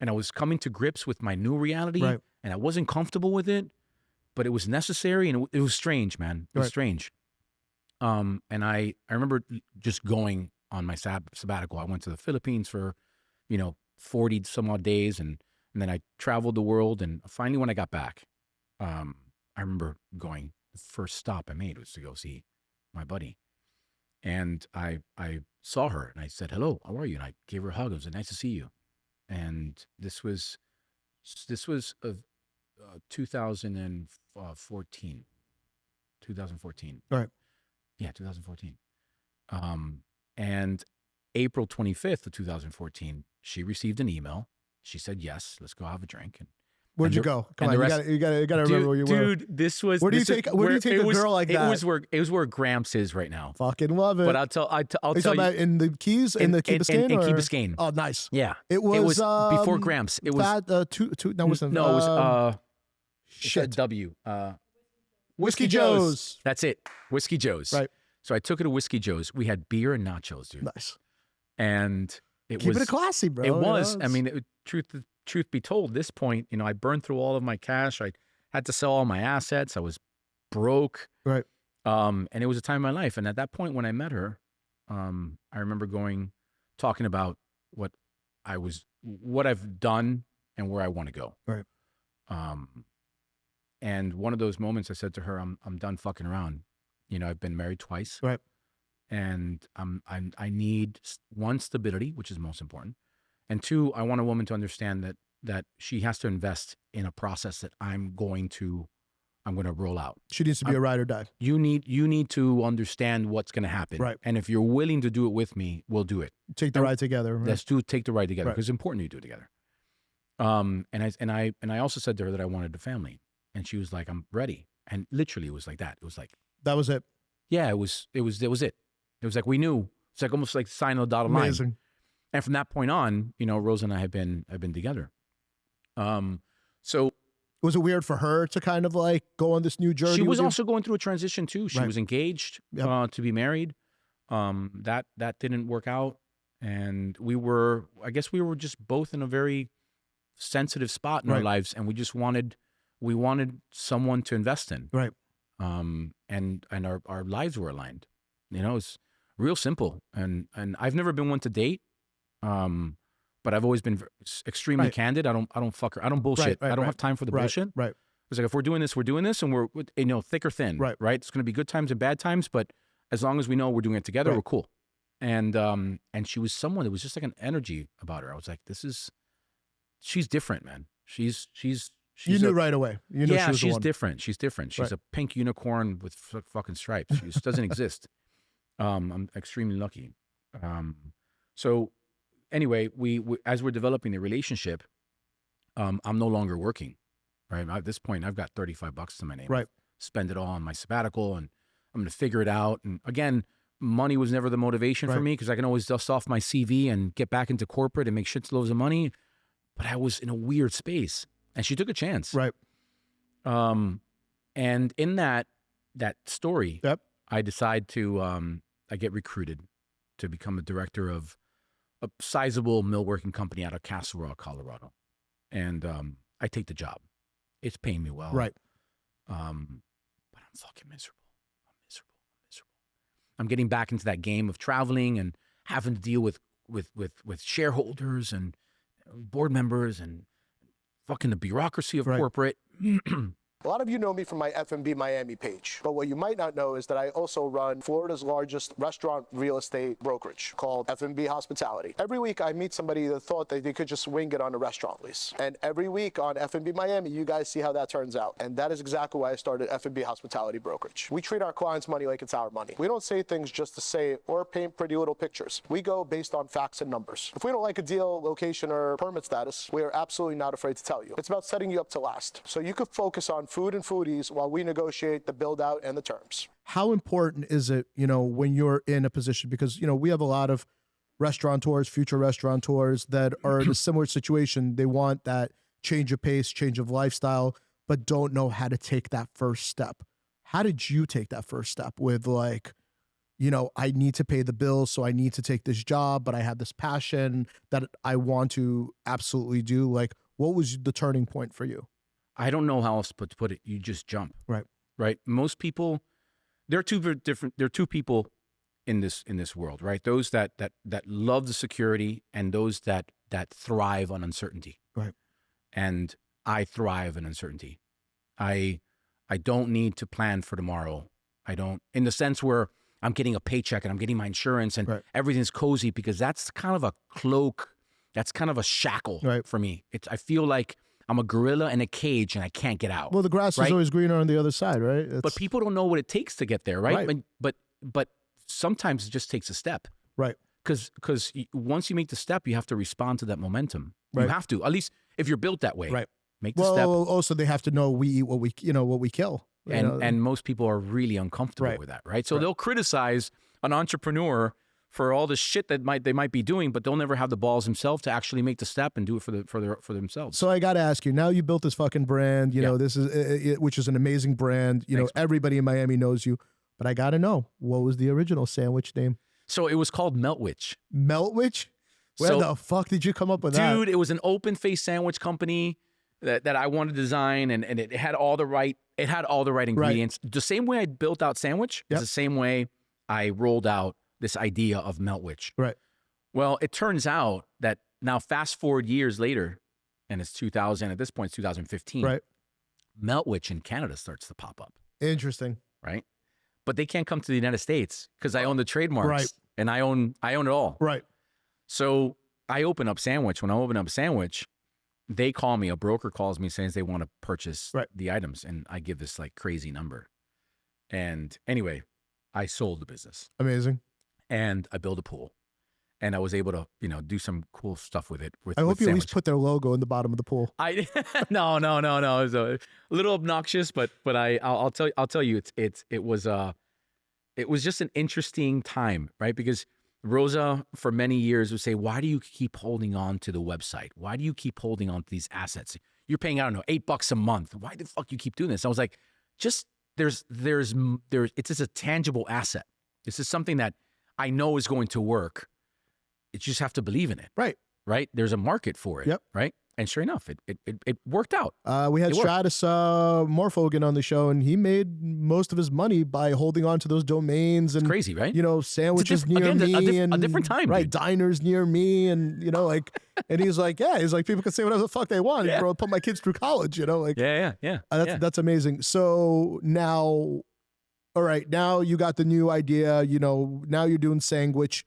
I was coming to grips with my new reality, and I wasn't comfortable with it, but it was necessary, and it was strange, man. It was strange. And I remember just going on my sabbatical. I went to the Philippines for, 40 some odd days, and then I traveled the world. And finally, when I got back, I remember going, the first stop I made was to go see my buddy. And I saw her, and I said, hello, how are you? And I gave her a hug. It was nice to see you. And this was 2014. 2014. Right. Yeah, 2014. And April 25th of 2014, she received an email. She said, yes, let's go have a drink. And where'd you go? Come on, you gotta remember where you were. Dude, this was. Where do you take a girl like that? It was where Gramps is right now. Fucking love it. But I'll tell you about in the Keys, in the Key Biscayne, in Key Biscayne. Oh, nice. Yeah, it was before Gramps. It was shit. W. Whiskey Joe's. That's it. Whiskey Joe's. Right. So I took her to Whiskey Joe's. We had beer and nachos, dude. Nice. And it Keep it classy, bro. It was. I mean, truth be told, this point, I burned through all of my cash. I had to sell all my assets. I was broke. Right. And it was a time in my life. And at that point, when I met her, I remember talking about what I've done and where I want to go. Right. And one of those moments I said to her, I'm done fucking around. I've been married twice. Right. And I need, one, stability, which is most important. And two, I want a woman to understand that she has to invest in a process that I'm going to roll out. She needs to be a ride or die. You need to understand what's going to happen. Right. And if you're willing to do it with me, we'll do it. Take the ride together. Right? Let's take the ride together, because it's important you do it together. And I also said to her that I wanted a family, and she was like, I'm ready. And literally it was like that. It was like, that was it. Yeah, it was it. It was like, we knew. It's like almost like the sign of the dotted line. And from that point on, Rosa and I have been together. So was it weird for her to kind of like go on this new journey? She was also going through a transition too. She was engaged to be married. That didn't work out, and I guess we were just both in a very sensitive spot in our lives, and we wanted someone to invest in. Right. And our lives were aligned. It's real simple. And I've never been one to date. But I've always been extremely candid. I don't fuck her. I don't bullshit. I don't have time for the bullshit. Right. It's like, if we're doing this, and we're, thick or thin. Right. It's going to be good times and bad times, but as long as we know we're doing it together, we're cool. And she was someone, there was just like an energy about her. I was like, this is she's different, man. She's you knew right away. You knew yeah, she was she's the one. different. She's different. She's a pink unicorn with fucking stripes. She just doesn't exist. I'm extremely lucky. So anyway, we as we're developing the relationship, I'm no longer working, right? At this point, I've got $35 to my name. Right. Spend it all on my sabbatical, and I'm going to figure it out. And again, money was never the motivation for me, because I can always dust off my CV and get back into corporate and make shitloads of money. But I was in a weird space, and she took a chance. Right. And in that story, I decide to I get recruited to become the director of a sizable millworking company out of Castle Rock, Colorado. And I take the job. It's paying me well. Right. But I'm fucking miserable. I'm miserable. I'm getting back into that game of traveling and having to deal with shareholders and board members and fucking the bureaucracy of corporate. A lot of you know me from my F&B Miami page, but what you might not know is that I also run Florida's largest restaurant real estate brokerage called F&B Hospitality. Every week I meet somebody that thought that they could just wing it on a restaurant lease. And every week on F&B Miami, you guys see how that turns out. And that is exactly why I started F&B Hospitality Brokerage. We treat our clients' money like it's our money. We don't say things just to say it or paint pretty little pictures. We go based on facts and numbers. If we don't like a deal, location, or permit status, we are absolutely not afraid to tell you. It's about setting you up to last. So you could focus on food and foodies while we negotiate the build out and the terms. How important is it, when you're in a position, because, we have a lot of restaurateurs, future restaurateurs that are in a similar situation. They want that change of pace, change of lifestyle, but don't know how to take that first step. How did you take that first step with I need to pay the bills, so I need to take this job, but I have this passion that I want to absolutely do. What was the turning point for you? I don't know how else to put it. You just jump. Right. Most people, there are two people in this world, right? Those that love the security and those that thrive on uncertainty. Right. And I thrive in uncertainty. I don't need to plan for tomorrow. I don't, in the sense where I'm getting a paycheck and I'm getting my insurance and everything's cozy, because that's kind of a cloak. That's kind of a shackle for me. I feel like I'm a gorilla in a cage and I can't get out. Well, the grass is always greener on the other side, right? But people don't know what it takes to get there, right? But sometimes it just takes a step. Right. Because once you make the step, you have to respond to that momentum. You have to, at least if you're built that way. Right. Make the step. Well, also they have to know we eat what we kill. And most people are really uncomfortable with that, right? So they'll criticize an entrepreneur for all the shit that they might be doing, but they'll never have the balls themselves to actually make the step and do it for themselves. So I got to ask you, now you built this fucking brand, this is which is an amazing brand. Thanks. Everybody in Miami knows you, but I got to know, what was the original sandwich name? So it was called Meltwich. Meltwich? Where the fuck did you come up with that? Dude, it was an open face sandwich company that I wanted to design, and it had all the right ingredients. Right. The same way I built out Sandwich is the same way I rolled out this idea of Meltwich. Right. Well, it turns out that now, fast forward years later, and it's 2000, at this point, it's 2015. Right. Meltwich in Canada starts to pop up. Interesting. Right. But they can't come to the United States because I own the trademarks. Right. And I own it all. Right. So I open up Sandwich. When I open up Sandwich, they call me, a broker calls me saying they want to purchase the items. And I give this crazy number. And anyway, I sold the business. Amazing. And I built a pool. And I was able to, do some cool stuff with it. I hope you at least put their logo in the bottom of the pool. No. It was a little obnoxious, but I'll tell you, it was just an interesting time, right? Because Rosa, for many years, would say, "Why do you keep holding on to the website? Why do you keep holding on to these assets? You're paying, I don't know, $8 a month. Why the fuck you keep doing this?" I was like, "Just it's just a tangible asset. This is something that I know is going to work. You just have to believe in it." Right. There's a market for it. Yep. Right. And sure enough, it worked out. We had Stratus Morfogen on the show, and he made most of his money by holding on to those domains. And it's crazy, right? Sandwiches near me, a different time, right? Dude. Diners near me, and and he's like, people can say whatever the fuck they want. Yeah. Bro, put my kids through college. That's amazing. So now, all right, now you got the new idea. Now you're doing Sanguich.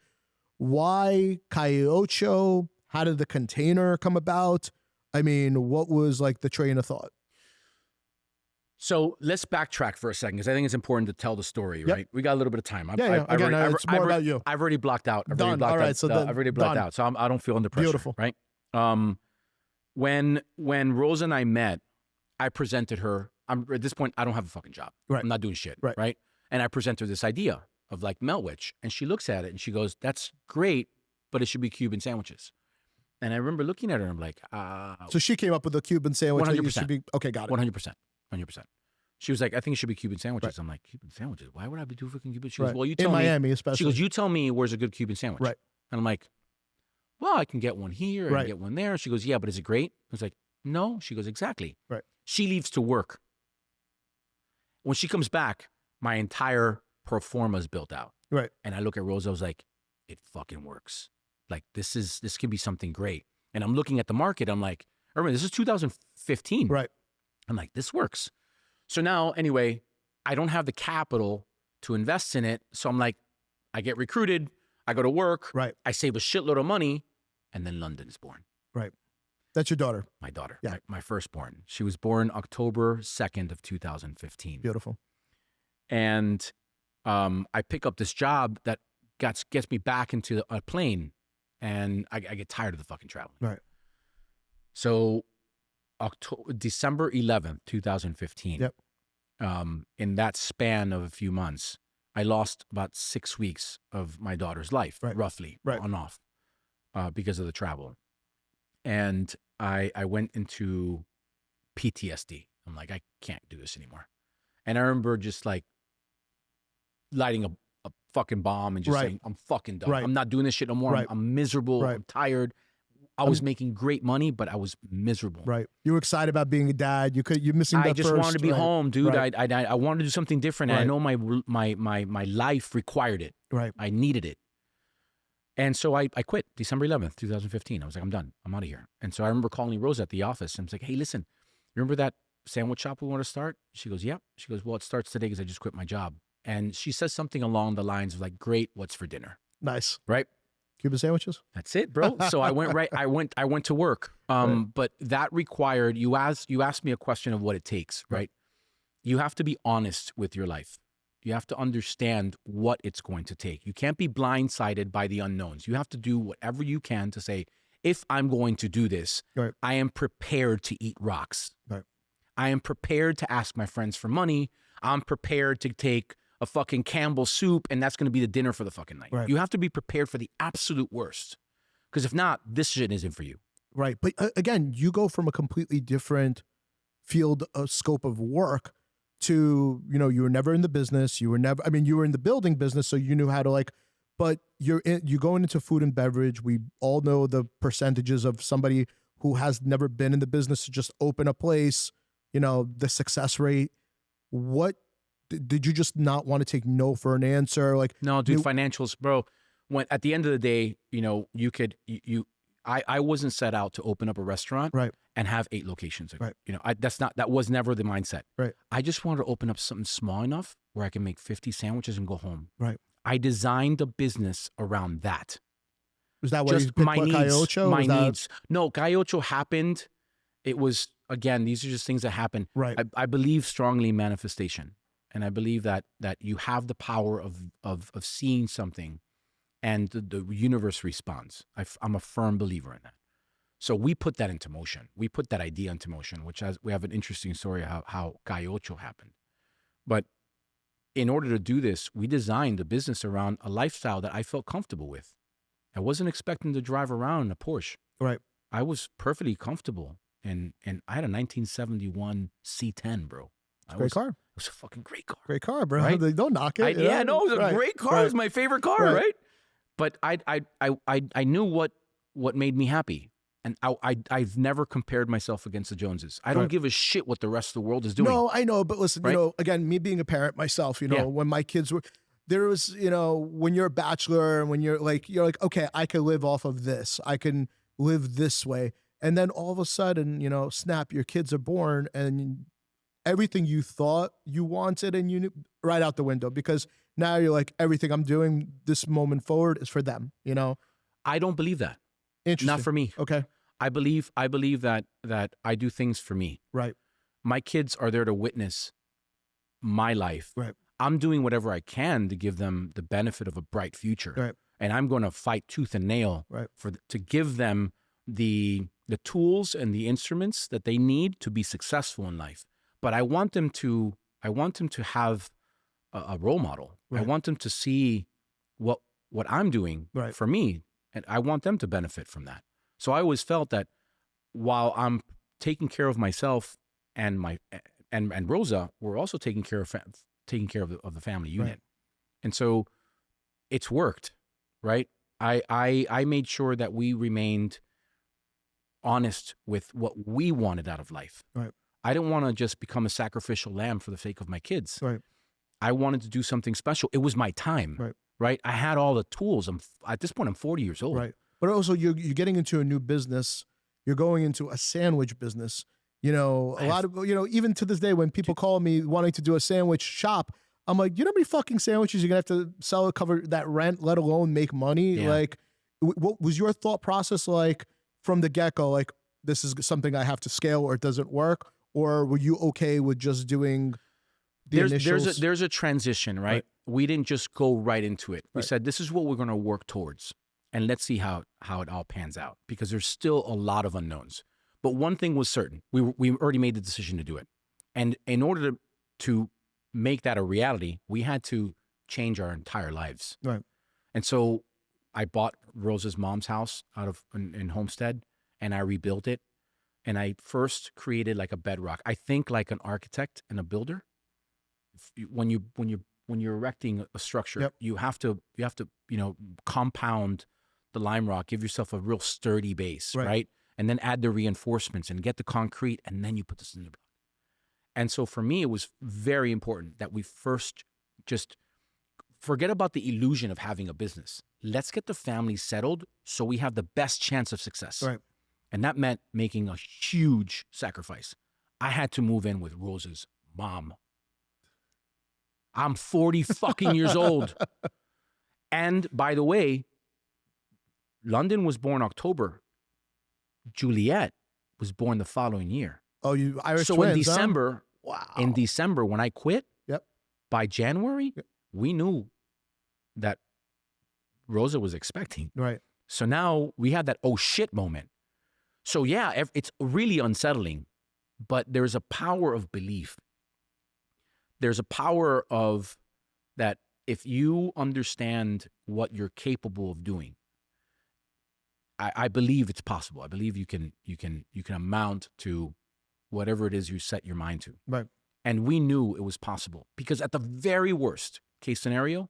Why Calle Ocho? How did the container come about? I mean, what was like the train of thought? So let's backtrack for a second, because I think it's important to tell the story, right? We got a little bit of time. It's more about you. I've already blocked out. I've already blocked out. So I don't feel under pressure. Beautiful. Right? When Rosa and I met, I presented her. At this point, I don't have a fucking job. Right. I'm not doing shit. Right? And I present her this idea of like Melwich, and she looks at it and she goes, "That's great, but it should be Cuban sandwiches." And I remember looking at her and I'm like, So she came up with a Cuban sandwich. 100%. Okay, got it. 100%. 100%. She was like, "I think it should be Cuban sandwiches." I'm like, "Cuban sandwiches? Why would I be doing fucking Cuban?" She goes, "Well, you tell me." In Miami, especially. She goes, "You tell me where's a good Cuban sandwich." Right. And I'm like, "Well, I can get one here. I can get one there." She goes, "Yeah, but is it great?" I was like, "No." She goes, "Exactly." Right. She leaves to work. When she comes back, my entire pro forma is built out. Right. And I look at Rosa, I was like, "It fucking works. Like, this can be something great." And I'm looking at the market. I'm like, I remember this is 2015. Right. I'm like, this works. So now, anyway, I don't have the capital to invest in it. So I'm like, I get recruited. I go to work. Right. I save a shitload of money. And then London is born. Right. That's your daughter. My daughter. Yeah. My firstborn. She was born October 2nd of 2015. Beautiful. And I pick up this job that gets me back into a plane. And I get tired of the fucking traveling. Right. So December 11th, 2015. Yep. In that span of a few months, I lost about 6 weeks of my daughter's life, roughly, on and off, because of the travel. And I went into PTSD. I'm like, I can't do this anymore. And I remember just like lighting a fucking bomb and just saying, I'm fucking done. I'm not doing this shit no more. I'm miserable. I'm tired. I was making great money, but I was miserable. Right. You were excited about being a dad. You're missing that. I just wanted to be home, dude. I wanted to do something different. And I know my life required it. Right. I needed it. And so I quit December 11th, 2015. I was like, I'm done. I'm out of here. And so I remember calling Rosa at the office. And I was like, "Hey, listen, remember that sandwich shop we want to start?" She goes, "Yep." She goes, "Well, it starts today because I just quit my job." And she says something along the lines of like, "Great, what's for dinner?" Nice. Right? Cuban sandwiches? That's it, bro. So I went to work. But that required, you asked me a question of what it takes, right? You have to be honest with your life. You have to understand what it's going to take. You can't be blindsided by the unknowns. You have to do whatever you can to say, if I'm going to do this, I am prepared to eat rocks. Right. I am prepared to ask my friends for money. I'm prepared to take a fucking Campbell soup, and that's going to be the dinner for the fucking night. Right. You have to be prepared for the absolute worst. Because if not, this shit isn't for you. Right. But again, you go from a completely different field of scope of work to, you were never in the business. You were in the building business, so you knew how to but you're going into food and beverage. We all know the percentages of somebody who has never been in the business to just open a place, the success rate. What did you just not want to take no for an answer? No, dude, financials, bro. When at the end of the day, I wasn't set out to open up a restaurant and have 8 locations. Right. That was never the mindset. Right. I just wanted to open up something small enough where I can make 50 sandwiches and go home. Right. I designed a business around that. Was that what you picked my needs? Caiocho? My needs. No, Caiocho happened. It was, again, these are just things that happen. Right. I believe strongly in manifestation. And I believe that you have the power of seeing something and the universe responds. I'm a firm believer in that. So we put that into motion. We put that idea into motion, we have an interesting story how Caiocho happened. But in order to do this, we designed a business around a lifestyle that I felt comfortable with. I wasn't expecting to drive around in a Porsche. Right. I was perfectly comfortable. And I had a 1971 C10, bro. Great car. It was a fucking great car. Great car, bro. Right? Don't knock it. It was a great car. It was my favorite car, right? But I knew what made me happy. And I've never compared myself against the Joneses. I don't give a shit what the rest of the world is doing. No, I know. But listen, again, me being a parent myself, when my kids were, there was, when you're a bachelor and when you're like, okay, I can live off of this. I can live this way. And then all of a sudden, snap, your kids are born and everything you thought you wanted and you knew right out the window, because now you're like, everything I'm doing this moment forward is for them, I don't believe that. Interesting. Not for me. Okay. I believe that I do things for me. Right. My kids are there to witness my life. Right. I'm doing whatever I can to give them the benefit of a bright future. Right. And I'm going to fight tooth and nail to give them the tools and the instruments that they need to be successful in life. But I want them to have a role model. Right. I want them to see what I'm doing for me, and I want them to benefit from that. So I always felt that while I'm taking care of myself and and Rosa, we're also taking care of the family unit. Right. And so it's worked, right? I made sure that we remained honest with what we wanted out of life. Right. I didn't want to just become a sacrificial lamb for the sake of my kids. Right. I wanted to do something special. It was my time. Right. Right. I had all the tools. At this point, I'm 40 years old. Right. But also you're getting into a new business. You're going into a sandwich business. You know, a lot of, you know, even to this day, when people call me wanting to do a sandwich shop, I'm like, you know how many fucking sandwiches you're going to have to sell to cover that rent, let alone make money? Yeah. Like, what was your thought process like from the get-go? Like, this is something I have to scale or it doesn't work? Or were you okay with just doing the initials? There's a transition, right? We didn't just go right into it. We said, this is what we're going to work towards. And let's see how it all pans out, because there's still a lot of unknowns. But one thing was certain. We already made the decision to do it. And in order to make that a reality, we had to change our entire lives. Right. And so I bought Rosa's mom's house in Homestead, and I rebuilt it. And I first created like a bedrock. I think like an architect and a builder. When you're erecting a structure, you have to compound the lime rock, give yourself a real sturdy base, right? And then add the reinforcements and get the concrete, and then you put this in the block. And so for me, it was very important that we first just forget about the illusion of having a business. Let's get the family settled so we have the best chance of success. Right. And that meant making a huge sacrifice. I had to move in with Rosa's mom. I'm 40 fucking years old. And by the way, London was born October. Juliet was born the following year. Oh, you Irish so twins, in December, Wow. In December when I quit, by January, we knew that Rosa was expecting. Right. So now we had that oh shit moment. So yeah, it's really unsettling, but there's a power of belief. There's a power of that if you understand what you're capable of doing, I believe it's possible. I believe you can amount to whatever it is you set your mind to. Right. And we knew it was possible because at the very worst case scenario,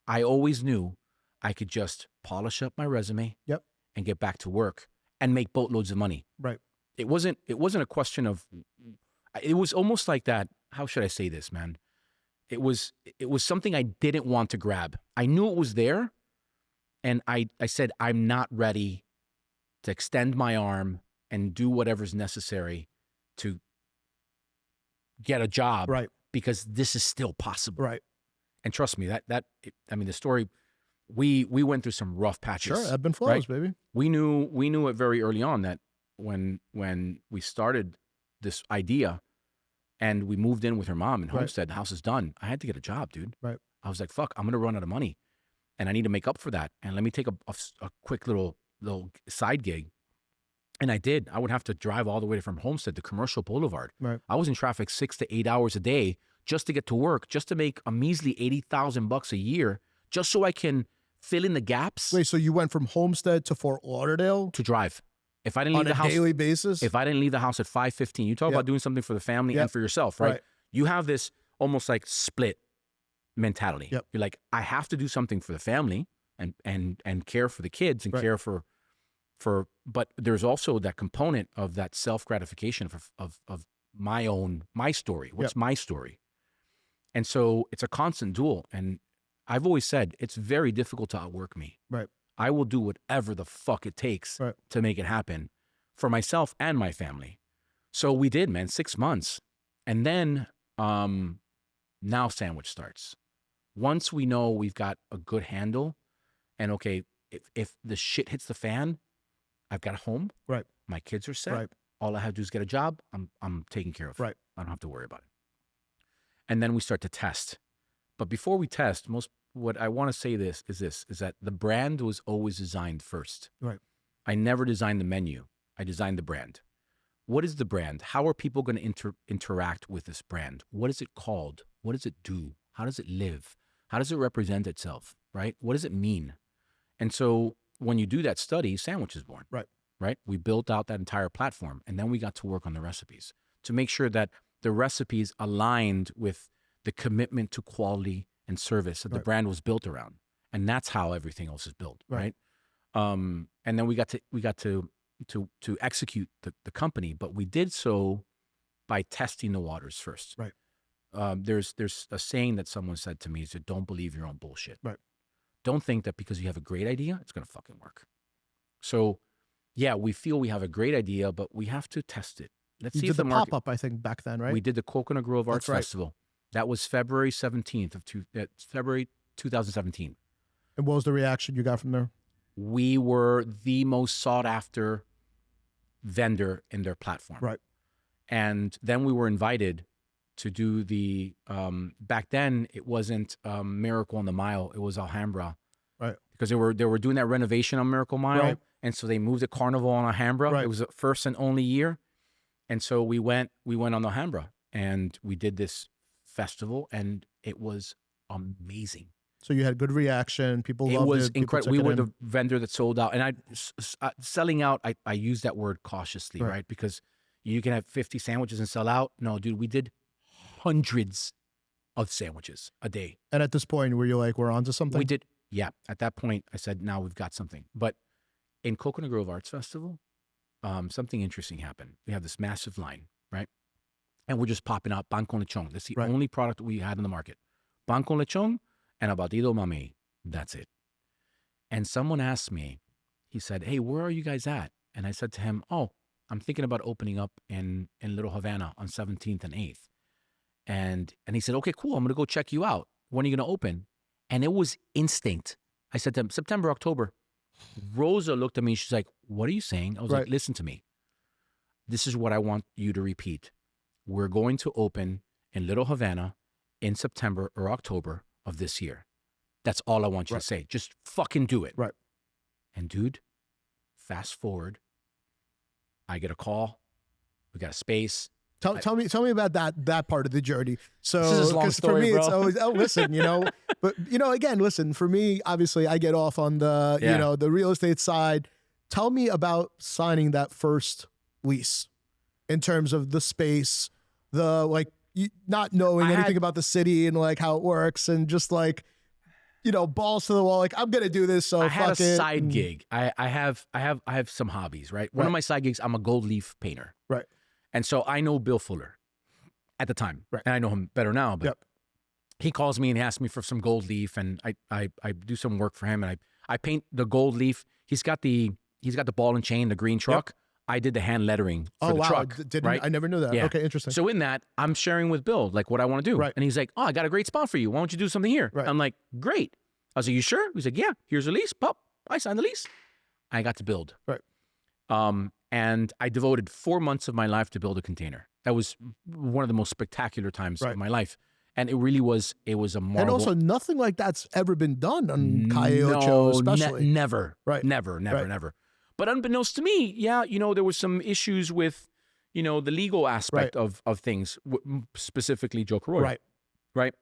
I always knew I could just polish up my resume and get back to work and make boatloads of money. Right. It wasn't a question of, it was almost like that. How should I say this, man? It was something I didn't want to grab. I knew it was there. And I said, I'm not ready to extend my arm and do whatever's necessary to get a job. Right. Because this is still possible. Right. And trust me, the story, we went through some rough patches. Sure, ebb and flows, baby. We knew it very early on that when we started this idea and we moved in with her mom in Homestead, the house is done. I had to get a job, dude. Right. I was like, fuck, I'm going to run out of money. And I need to make up for that. And let me take a quick little side gig. And I did. I would have to drive all the way from Homestead to Commercial Boulevard. Right. I was in traffic 6 to 8 hours a day just to get to work, just to make a measly $80,000 a year, just so I can fill in the gaps. Wait, so you went from Homestead to Fort Lauderdale? To drive. If I didn't leave the house on a daily basis? If I didn't leave the house at 5:15, you talk about doing something for the family and for yourself, right? You have this almost like split mentality. Yep. You're like, I have to do something for the family and care for the kids and care for, but there's also that component of that self-gratification of my story. What's my story? And so it's a constant duel. And I've always said, it's very difficult to outwork me. Right. I will do whatever the fuck it takes to make it happen for myself and my family. So we did, man, 6 months. And then now Sandwich starts. Once we know we've got a good handle and okay, if the shit hits the fan, I've got a home. Right. My kids are set. Right. All I have to do is get a job. I'm taken care of. Right. I don't have to worry about it. And then we start to test. But before we test, what I want to say is that the brand was always designed first. Right. I never designed the menu. I designed the brand. What is the brand? How are people going to interact with this brand? What is it called? What does it do? How does it live? How does it represent itself? Right? What does it mean? And so when you do that study, Sanguich is born. Right. Right? We built out that entire platform, and then we got to work on the recipes to make sure that the recipes aligned with the commitment to quality and service that the brand was built around. And that's how everything else is built. Right. And then we got to execute the company, but we did so by testing the waters first. Right. There's a saying that someone said to me is that don't believe your own bullshit. Right. Don't think that because you have a great idea, it's going to fucking work. So yeah, we feel we have a great idea, but we have to test it. Let's see if the market... pop-up, I think, back then, right? We did the Coconut Grove Arts Festival. That was February 17th February 2017. And what was the reaction you got from there? We were the most sought after vendor in their platform. Right. And then we were invited to do the, back then it wasn't Miracle on the Mile, it was Alhambra. Right. Because they were doing that renovation on Miracle Mile. Right. And so they moved the carnival on Alhambra. Right. It was the first and only year. And so we went on Alhambra and we did this festival and it was amazing. So you had good reaction. People loved it. It was incredible. We were the vendor that sold out. And selling out, I use that word cautiously, right? Because you can have 50 sandwiches and sell out. No, dude, we did hundreds of sandwiches a day. And at this point, were you like, we're onto something? We did. Yeah. At that point, I said, now we've got something. But in Coconut Grove Arts Festival, something interesting happened. We have this massive line, right? And we're just popping out pan con lechon. That's the only product we had in the market. Pan con lechon and a batido mamey. That's it. And someone asked me, he said, hey, where are you guys at? And I said to him, oh, I'm thinking about opening up in Little Havana on 17th and 8th. And he said, okay, cool. I'm going to go check you out. When are you going to open? And it was instinct. I said to him, September, October. Rosa looked at me. She's like, what are you saying? I was like, listen to me. This is what I want you to repeat. We're going to open in Little Havana in September or October of this year. That's all I want you to say. Just fucking do it. Right. And dude, fast forward, I get a call. We got a space. Tell me about that part of the journey. So, this is a long story, for me, bro. It's always, listen, but again, listen, for me, obviously I get off on the, the real estate side. Tell me about signing that first lease in terms of the space, not knowing anything about the city and like how it works and just like, balls to the wall. Like, I'm going to do this. So I had a side gig. I have some hobbies, right? One of my side gigs, I'm a gold leaf painter. Right. And so I know Bill Fuller at the time, and I know him better now, but he calls me and he asks me for some gold leaf, and I do some work for him, and I paint the gold leaf. He's got the ball and chain, the green truck. Yep. I did the hand lettering for the truck. Right? I never knew that. Yeah. Okay, interesting. So in that, I'm sharing with Bill like what I want to do. Right. And he's like, oh, I got a great spot for you. Why don't you do something here? Right. I'm like, great. I was like, you sure? He's like, yeah, here's a lease. Pop. I signed the lease. I got to build. Right. And I devoted 4 months of my life to build a container. That was one of the most spectacular times of my life. And it really was, it was a marvel. And also nothing like that's ever been done on Calle Ocho, especially. Never. Right. Never. But unbeknownst to me, there was some issues with, the legal aspect of things, specifically Joe Carroy. Right.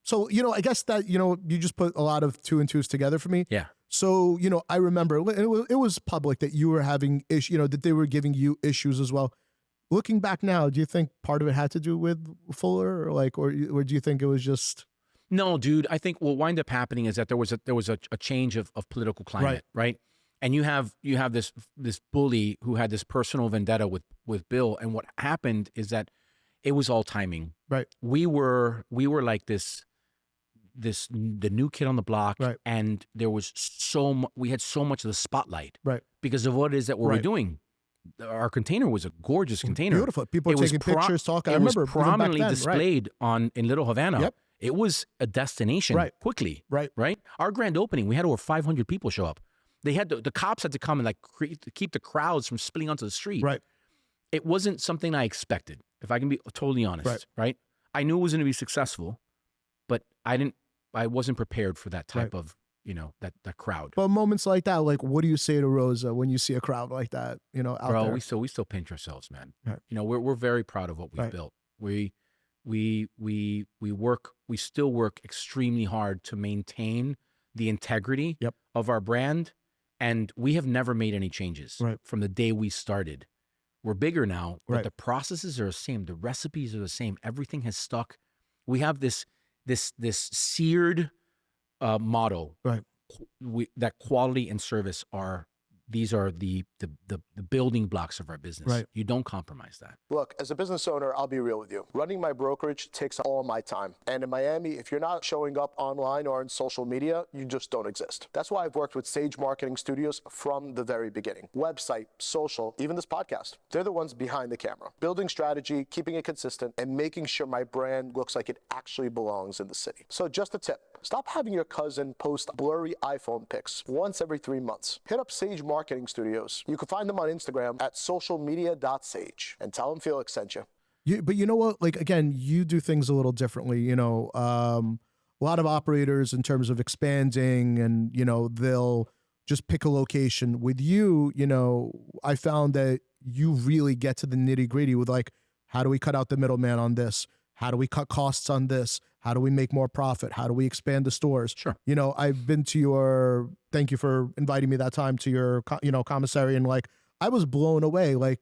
So, I guess that, you just put a lot of 2 and 2s together for me. Yeah. So, I remember it was public that you were having issues, that they were giving you issues as well. Looking back now, do you think part of it had to do with Fuller or do you think it was just? No, dude, I think what wound up happening is that there was a change of political climate, right? And you have this bully who had this personal vendetta with Bill. And what happened is that it was all timing. Right. We were like the new kid on the block, and there was we had so much of the spotlight, because of what it is that we were doing. Our container was a gorgeous container, beautiful. People were taking pictures, talking. I remember prominently displayed in Little Havana. Yep. It was a destination quickly, right? Our grand opening, we had over 500 people show up. They had the cops had to come and like keep the crowds from spilling onto the street. Right. It wasn't something I expected, if I can be totally honest. Right. I knew it was going to be successful, but I wasn't prepared for that type of, that crowd. But moments like that, like, what do you say to Rosa when you see a crowd like that, out Bro, there? we still pinch ourselves, man. Right. We're very proud of what we've built. We still work extremely hard to maintain the integrity of our brand. And we have never made any changes from the day we started. We're bigger now, but the processes are the same. The recipes are the same. Everything has stuck. We have this seared motto that quality and service are the building blocks of our business. Right. You don't compromise that. Look, as a business owner, I'll be real with you. Running my brokerage takes all my time. And in Miami, if you're not showing up online or on social media, you just don't exist. That's why I've worked with Sage Marketing Studios from the very beginning. Website, social, even this podcast. They're the ones behind the camera. Building strategy, keeping it consistent, and making sure my brand looks like it actually belongs in the city. So just a tip. Stop having your cousin post blurry iPhone pics once every 3 months. Hit up Sage Marketing Studios. You can find them on Instagram at socialmedia.sage and tell them Felix sent you. But you know what? Like, again, you do things a little differently. A lot of operators in terms of expanding and, they'll just pick a location. With you, I found that you really get to the nitty gritty with like, how do we cut out the middleman on this? How do we cut costs on this? How do we make more profit? How do we expand the stores? Sure. I've been to thank you for inviting me that time to your, commissary. And like, I was blown away. Like,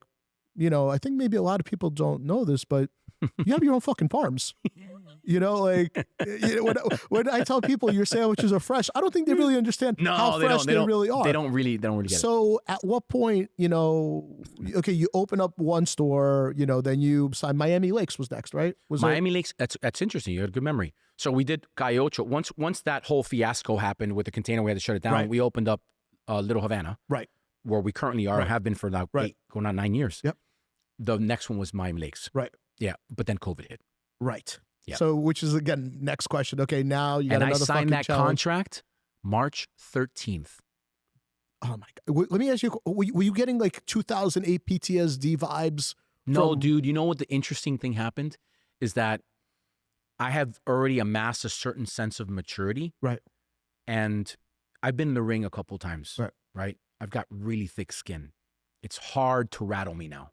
I think maybe a lot of people don't know this, but you have your own fucking farms. When I tell people your sandwiches are fresh, I don't think they really understand how fresh they really are. They don't really get it. So at what point, okay, you open up one store, then you sign Miami Lakes was next, right? Miami Lakes, that's interesting. You had a good memory. So we did Cayocho. Once that whole fiasco happened with the container, we had to shut it down. We opened up Little Havana. Right. Where we currently are, have been for now 8, going on 9 years. Yep. The next one was Miami Lakes. Right. Yeah, but then COVID hit. Right. Yeah. So, which is again next question. Okay, now you got and another I signed that challenge. contract March 13th. Oh my God! Let me ask you: were you getting like 2008 PTSD vibes? No, dude. You know what the interesting thing happened is that I have already amassed a certain sense of maturity. Right. And I've been in the ring a couple times. Right. Right. I've got really thick skin. It's hard to rattle me now.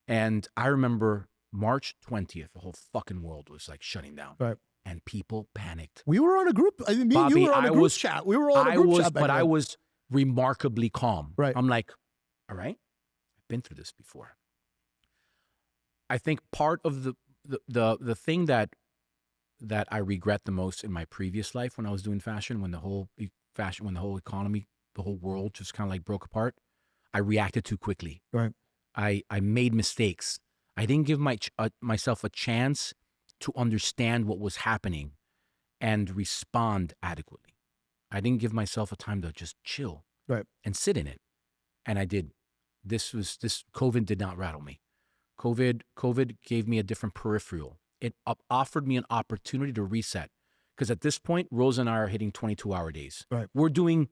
And I remember March 20th, the whole fucking world was like shutting down. Right. And people panicked. We were on a group. I mean, Bobby, you were on a group chat. We were all on a group chat. But I was remarkably calm. Right. I'm like, all right, I've been through this before. I think part of the thing that I regret the most in my previous life when I was doing fashion, when the whole economy, the whole world just kind of like broke apart, I reacted too quickly. Right. I made mistakes. I didn't give myself a chance to understand what was happening and respond adequately. I didn't give myself a time to just chill and sit in it. And I did. This COVID did not rattle me. COVID gave me a different peripheral. It offered me an opportunity to reset. Because at this point, Rose and I are hitting 22-hour days. Right. We're doing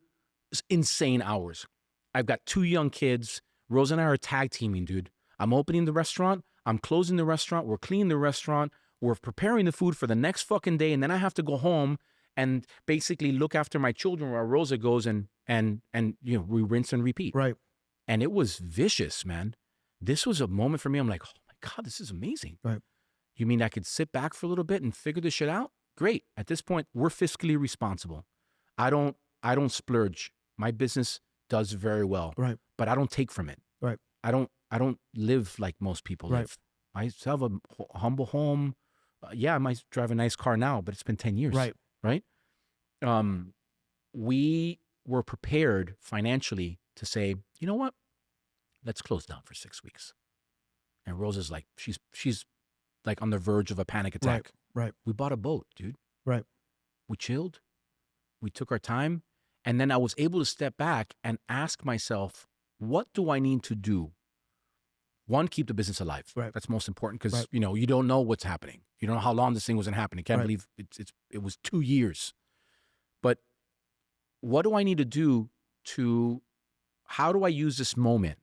insane hours. I've got 2 young kids. Rose and I are tag teaming, dude. I'm opening the restaurant. I'm closing the restaurant. We're cleaning the restaurant. We're preparing the food for the next fucking day. And then I have to go home and basically look after my children while Rosa goes and we rinse and repeat. Right. And it was vicious, man. This was a moment for me. I'm like, oh my God, this is amazing. Right. You mean I could sit back for a little bit and figure this shit out? Great. At this point, we're fiscally responsible. I don't splurge. My business does very well. Right. But I don't take from it. Right. I don't live like most people live. I have a humble home. I might drive a nice car now, but it's been 10 years. Right. Right. We were prepared financially to say, you know what? Let's close down for 6 weeks. And Rosa's like, she's like on the verge of a panic attack. Right. We bought a boat, dude. Right. We chilled. We took our time. And then I was able to step back and ask myself, what do I need to do? One, keep the business alive. Right. That's most important because, you don't know what's happening. You don't know how long this thing wasn't happening. Can't believe it was 2 years. But what do I need to do to how do I use this moment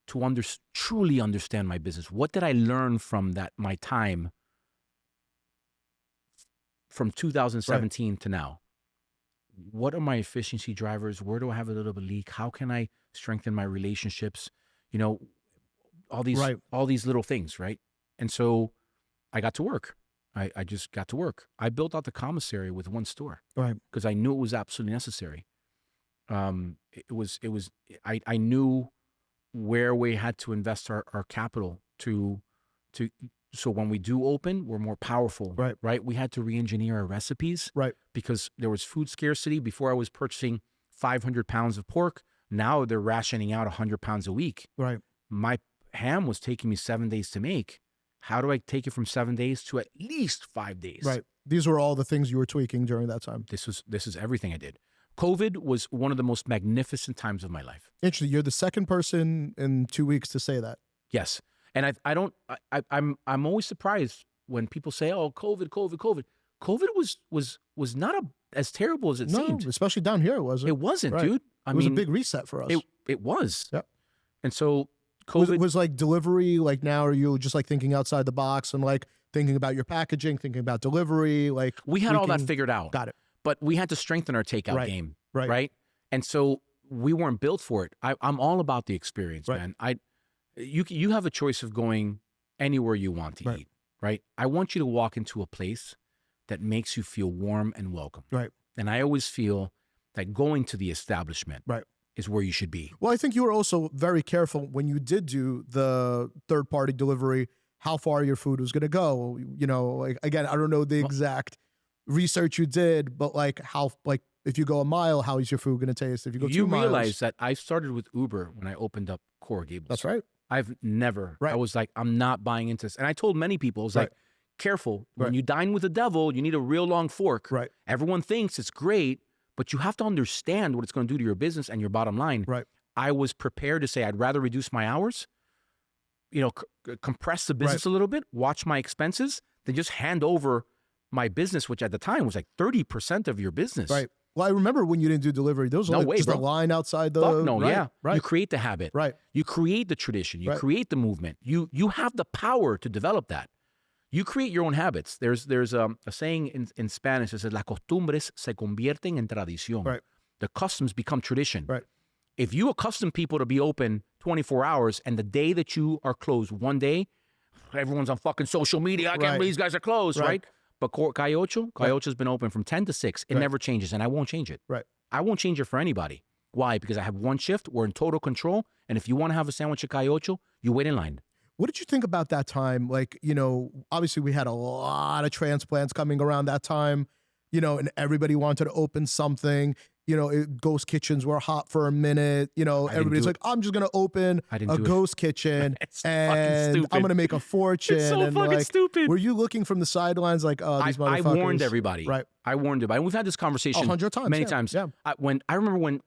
to truly understand my business? What did I learn from my time from 2017 to now? What are my efficiency drivers? Where do I have a little bit of leak? How can I strengthen my relationships? You know, all these little things, right? And so I got to work. I just got to work. I built out the commissary with one store, right? Because I knew it was absolutely necessary. I knew where we had to invest our capital so when we do open, we're more powerful, right? We had to re-engineer our recipes, right? Because there was food scarcity. Before I was purchasing 500 pounds of pork. Now they're rationing out 100 pounds a week. Right. My ham was taking me 7 days to make. How do I take it from 7 days to at least 5 days? Right. These were all the things you were tweaking during that time. This is everything I did. COVID was one of the most magnificent times of my life. Interesting. You're the second person in 2 weeks to say that. Yes. And I'm always surprised when people say, "Oh, COVID." COVID was not as terrible as it seemed. Especially down here, it wasn't. It wasn't, dude. It was a big reset for us. It was. Yep. And so COVID was like delivery. Like now, are you just like thinking outside the box and like thinking about your packaging, thinking about delivery? Like we had all that figured out. Got it. But we had to strengthen our takeout game, right? And so we weren't built for it. I'm all about the experience, man. You have a choice of going anywhere you want to eat, right? I want you to walk into a place that makes you feel warm and welcome. Right. And I always feel that going to the establishment is where you should be. Well, I think you were also very careful when you did do the third-party delivery, how far your food was going to go. You know, like, again, I don't know the exact research you did, but like if you go a mile, how is your food going to taste? If you go 2 miles. You realize that I started with Uber when I opened up Coral Gables. That's right. I've never, I was like, I'm not buying into this. And I told many people, I was like, careful, when you dine with the devil, you need a real long fork. Right. Everyone thinks it's great, but you have to understand what it's going to do to your business and your bottom line. Right. I was prepared to say, I'd rather reduce my hours, you know, compress the business a little bit, watch my expenses, than just hand over my business, which at the time was like 30% of your business. Right. Well, I remember when you didn't do delivery, there was just a line outside the... Fuck no, You create the habit. Right. You create the tradition. You create the movement. You have the power to develop that. You create your own habits. There's a saying in Spanish that says, "La costumbres se convierten en tradición." Right. The customs become tradition. Right. If you accustom people to be open 24 hours and the day that you are closed one day, everyone's on fucking social media. I can't believe these guys are closed, right? But Calle Ocho has been open from 10 to 6. It never changes, and I won't change it. Right. I won't change it for anybody. Why? Because I have one shift. We're in total control. And if you want to have a sandwich at Calle Ocho, you wait in line. What did you think about that time? Like, you know, obviously we had a lot of transplants coming around that time, you know, and everybody wanted to open something. You know, ghost kitchens were hot for a minute. You know, everybody's like, I'm just going to open a ghost kitchen and I'm going to make a fortune. It's so fucking stupid. Were you looking from the sidelines like, oh, these motherfuckers? I warned everybody. Right. I warned everybody. We've had this conversation 100 times, many times. Yeah. I remember when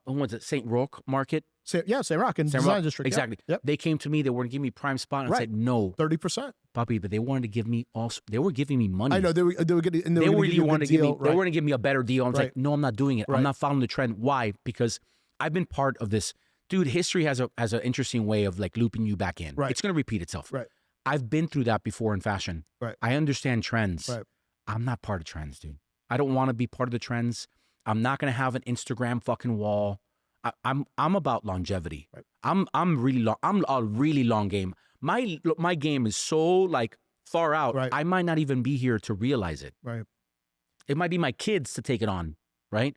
was it, St. Roch Market? St. Roch in Design District. Exactly. Yep. They came to me. They were going to give me prime spot. And I said, no. 30%. Puppy, but they wanted to give me they were giving me money. I know. They were really wanting to give me, they were going to give me a better deal. I was like, no, I'm not doing it. I'm not following the trend. Why? Because I've been part of this. Dude, history has an interesting way of like looping you back in. Right. It's going to repeat itself. Right. I've been through that before in fashion. Right. I understand trends. Right. I'm not part of trends, dude. I don't want to be part of the trends. I'm not going to have an Instagram fucking wall. I'm about longevity. Right. I'm really long. I'm a really long game. My game is so like far out. Right. I might not even be here to realize it. Right. It might be my kids to take it on. Right.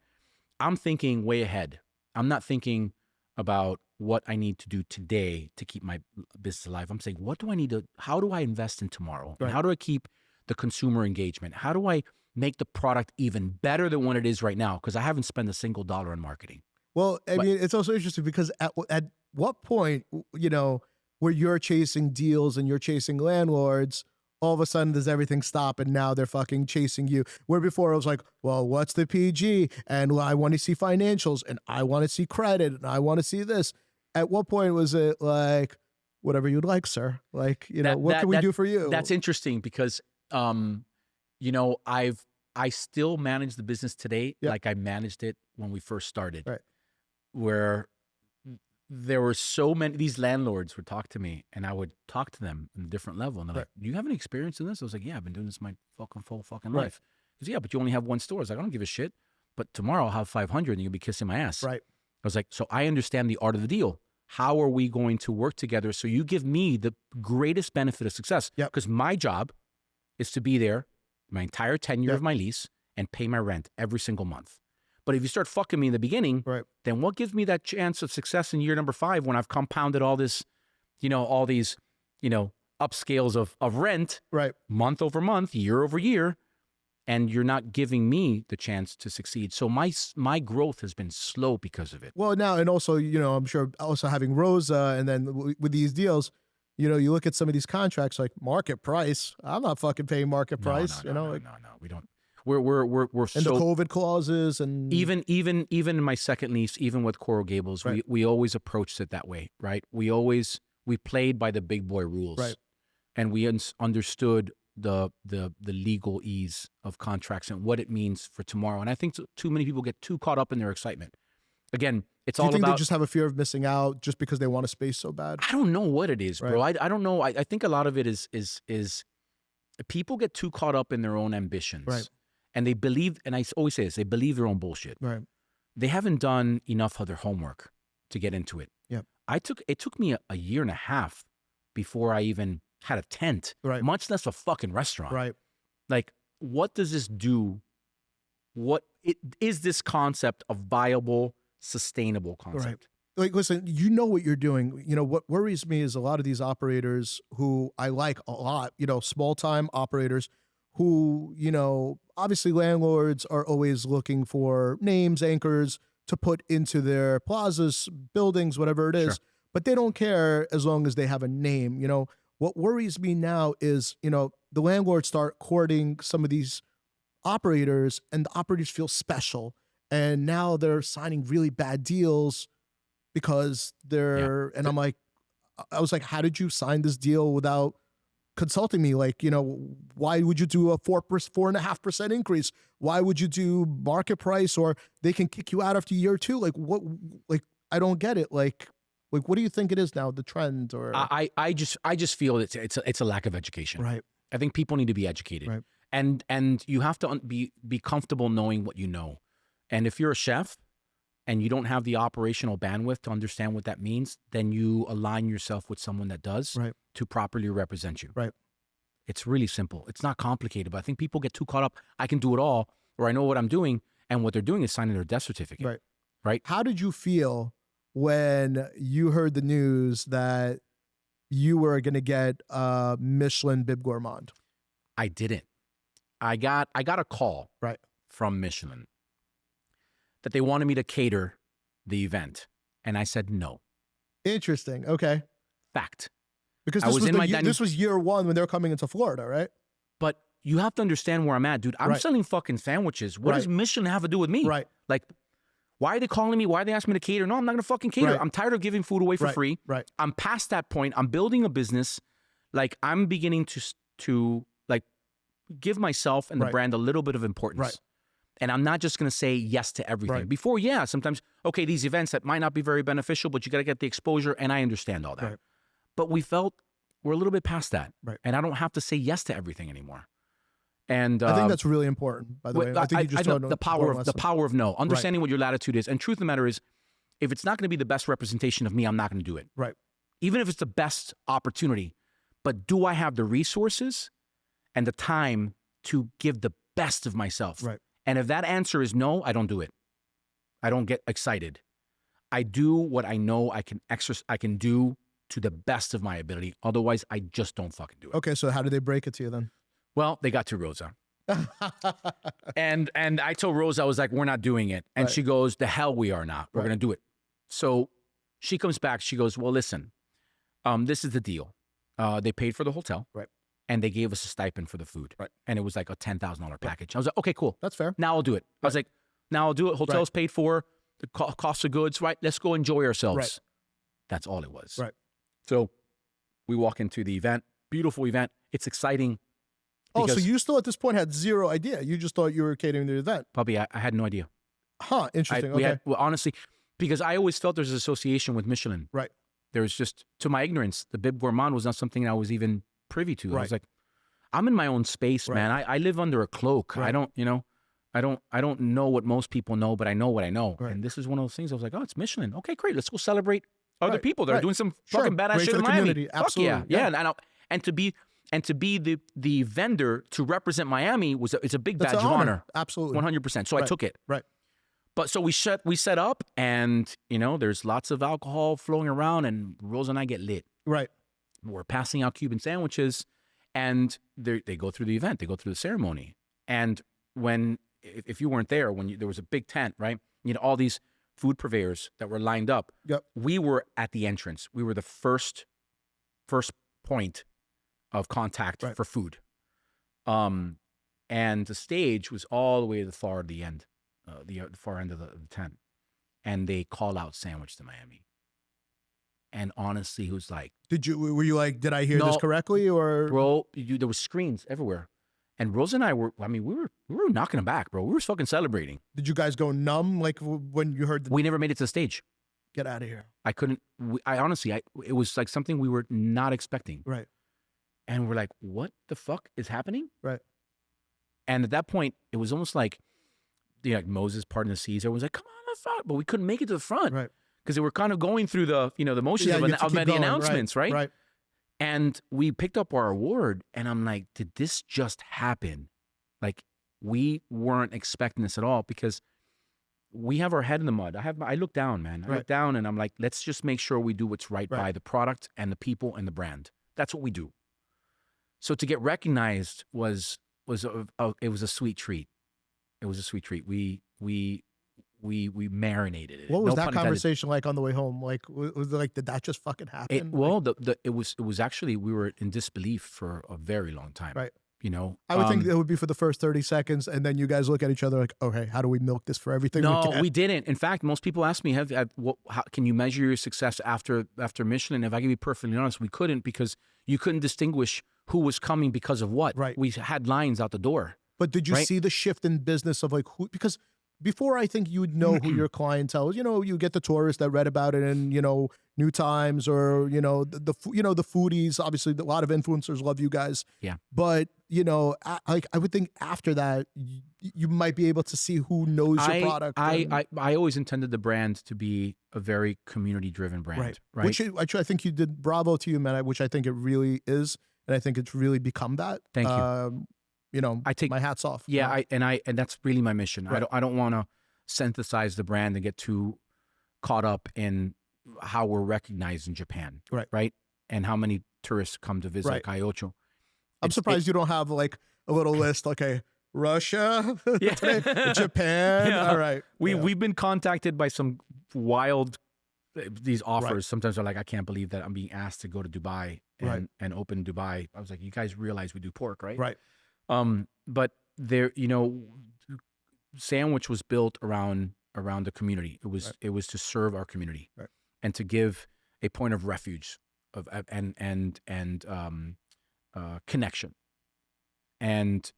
I'm thinking way ahead. I'm not thinking about what I need to do today to keep my business alive. I'm saying, how do I invest in tomorrow? Right. And how do I keep the consumer engagement? How do I make the product even better than what it is right now? Because I haven't spent a single dollar on marketing. Well, I mean, it's also interesting because at what point, you know, where you're chasing deals and you're chasing landlords, all of a sudden does everything stop and now they're fucking chasing you? Where before it was like, well, what's the PG? And well, I want to see financials and I want to see credit and I want to see this. At what point was it like, whatever you'd like, sir? Like, you know, what can we do for you? That's interesting because, you know, I still manage the business today like I managed it when we first started. Right. where there were so many, these landlords would talk to me and I would talk to them on a different level. And they're like, do you have any experience in this? I was like, yeah, I've been doing this my full life. He goes, yeah, but you only have one store. I was like, I don't give a shit. But tomorrow I'll have 500 and you'll be kissing my ass. Right. I was like, so I understand the art of the deal. How are we going to work together so you give me the greatest benefit of success? Yep. Because my job is to be there my entire tenure of my lease and pay my rent every single month. But if you start fucking me in the beginning, then what gives me that chance of success in year number 5 when I've compounded all this, all these, upscales of rent month over month, year over year, and you're not giving me the chance to succeed. So my growth has been slow because of it. Well, now, and also, I'm sure also having Rosa and then with these deals, you look at some of these contracts like market price. I'm not fucking paying market price. No, we don't. We're and so, the COVID clauses and even in my second lease, even with Coral Gables, we always approached it that way, right? We played by the big boy rules, and we understood the legalese of contracts and what it means for tomorrow. And I think too many people get too caught up in their excitement. Again, it's all about. Do you think they just have a fear of missing out just because they want a space so bad? I don't know what it is, bro. I don't know. I think a lot of it is people get too caught up in their own ambitions. And they believe, and I always say this, they believe their own bullshit. They haven't done enough of their homework to get into it. It took me a year and a half before I even had a tent, much less a fucking restaurant. Like, what does this do? Is this concept a viable, sustainable concept? Like, listen, what you're doing. What worries me is a lot of these operators who I like a lot, small time operators who, obviously landlords are always looking for names, anchors to put into their plazas, buildings, whatever it is, but they don't care as long as they have a name. What worries me now is, the landlords start courting some of these operators and the operators feel special. And now they're signing really bad deals because and I'm like, I was like, how did you sign this deal without consulting me? Like, why would you do a 4.5% increase? Why would you do market price, or they can kick you out after year 2? Like, what, I don't get it. Like, what do you think it is now? The trend, or I just feel it's a lack of education. I think people need to be educated, and you have to be comfortable knowing what you know. And if you're a chef and you don't have the operational bandwidth to understand what that means, then you align yourself with someone that does to properly represent you. It's really simple. It's not complicated, but I think people get too caught up. I can do it all, or I know what I'm doing, and what they're doing is signing their death certificate. Right? How did you feel when you heard the news that you were going to get Michelin Bib Gourmand? I didn't. I got a call from Michelin that they wanted me to cater the event, and I said no. Interesting. Okay. Fact. Because this was year 1 when they're coming into Florida, right? But you have to understand where I'm at, dude. I'm selling fucking sandwiches. What does Michelin have to do with me? Like, why are they calling me? Why are they asking me to cater? No, I'm not going to fucking cater. I'm tired of giving food away for free. I'm past that point. I'm building a business. Like, I'm beginning to like give myself and the brand a little bit of importance. And I'm not just going to say yes to everything. Before, sometimes, okay, these events that might not be very beneficial, but you got to get the exposure, and I understand all that. But we felt we're a little bit past that. And I don't have to say yes to everything anymore. And I think that's really important, by the way. I think you just know the power of no. Understanding what your latitude is. And truth of the matter is, if it's not going to be the best representation of me, I'm not going to do it. Even if it's the best opportunity. But do I have the resources and the time to give the best of myself? And if that answer is no, I don't do it. I don't get excited. I do what I know I can do to the best of my ability. Otherwise, I just don't fucking do it. Okay, so how did they break it to you then? Well, they got to Rosa. and I told Rosa, I was like, we're not doing it. And she goes, the hell we are not. We're going to do it. So she comes back. She goes, well, listen, this is the deal. They paid for the hotel. And they gave us a stipend for the food. And it was like a $10,000 package. I was like, okay, cool. That's fair. Now I'll do it. I was like, now I'll do it. Hotel's paid for. The cost of goods, let's go enjoy ourselves. That's all it was. So we walk into the event. Beautiful event. It's exciting. Oh, so you still at this point had zero idea. You just thought you were catering the event. Probably, I had no idea. Interesting. Okay. Well, honestly, Because I always felt there's an association with Michelin. Right. There's just, to my ignorance, the Bib Gourmand was not something I was even privy to. Right. I was like, I'm in my own space, man. I live under a cloak. Right. I don't, I don't know what most people know, but I know what I know. Right. And this is one of those things I was like, oh, it's Michelin. Okay, great. Let's go celebrate other people that are doing some Sure. fucking badass Great shit for in the Miami. community. Absolutely. Yeah. And to be the vendor to represent Miami it's a big badge of honor. Absolutely. 100%. So I took it. Right. But so we set up, and there's lots of alcohol flowing around, and Rose and I get lit. Right. We're passing out Cuban sandwiches, and they go through the event, they go through the ceremony. And if you weren't there, there was a big tent, right? All these food purveyors that were lined up. Yep. We were at the entrance. We were the first point of contact for food. And the stage was all the way to the far end, the far end of the tent. And they call out Sandwich to Miami. And honestly, it was like, were you like, did I hear this correctly? Or bro, there was screens everywhere. And Rose and I we were knocking them back, bro. We were fucking celebrating. Did you guys go numb like when you heard We never made it to the stage. Get out of here. I couldn't, I honestly, it was like something we were not expecting. Right. And we're like, what the fuck is happening? Right. And at that point, it was almost like, like Moses parting the seas. Everyone's like, come on, the front. But we couldn't make it to the front. Right. Because they were kind of going through the, the motions of the announcements, right? Right. And we picked up our award, and I'm like, did this just happen? Like, we weren't expecting this at all, because we have our head in the mud. I look down, man. I look down, and I'm like, let's just make sure we do what's right by the product and the people and the brand. That's what we do. So to get recognized was a sweet treat. It was a sweet treat. We marinated it. What was that conversation like on the way home? Like, was it like, did that just fucking happen? It was actually, we were in disbelief for a very long time. Right. I would think it would be for the first 30 seconds, and then you guys look at each other like, okay, how do we milk this for everything? No, we didn't. In fact, most people ask me, how can you measure your success after Michelin? If I can be perfectly honest, we couldn't, because you couldn't distinguish who was coming because of what. Right. We had lines out the door. But did you see the shift in business of like who? Because before, I think you would know who your clientele is. You get the tourists that read about it in New Times, or the foodies. Obviously, a lot of influencers love you guys. Yeah. But I would think after that you might be able to see who knows your product. I always intended the brand to be a very community driven brand. Right. Which I think you did. Bravo to you, man. Which I think it really is, and I think it's really become that. Thank you. I take my hats off. Yeah, and that's really my mission. Right. I don't want to synthesize the brand and get too caught up in how we're recognized in Japan. Right. And how many tourists come to visit Caiocho. I'm surprised you don't have like a little list. Okay, Russia, Japan. Yeah. All right. We've been contacted by some wild these offers. Sometimes they're like, I can't believe that I'm being asked to go to Dubai and open Dubai. I was like, you guys realize we do pork, right? Right. But there, Sandwich was built around the community. It was to serve our community and to give a point of refuge and connection. And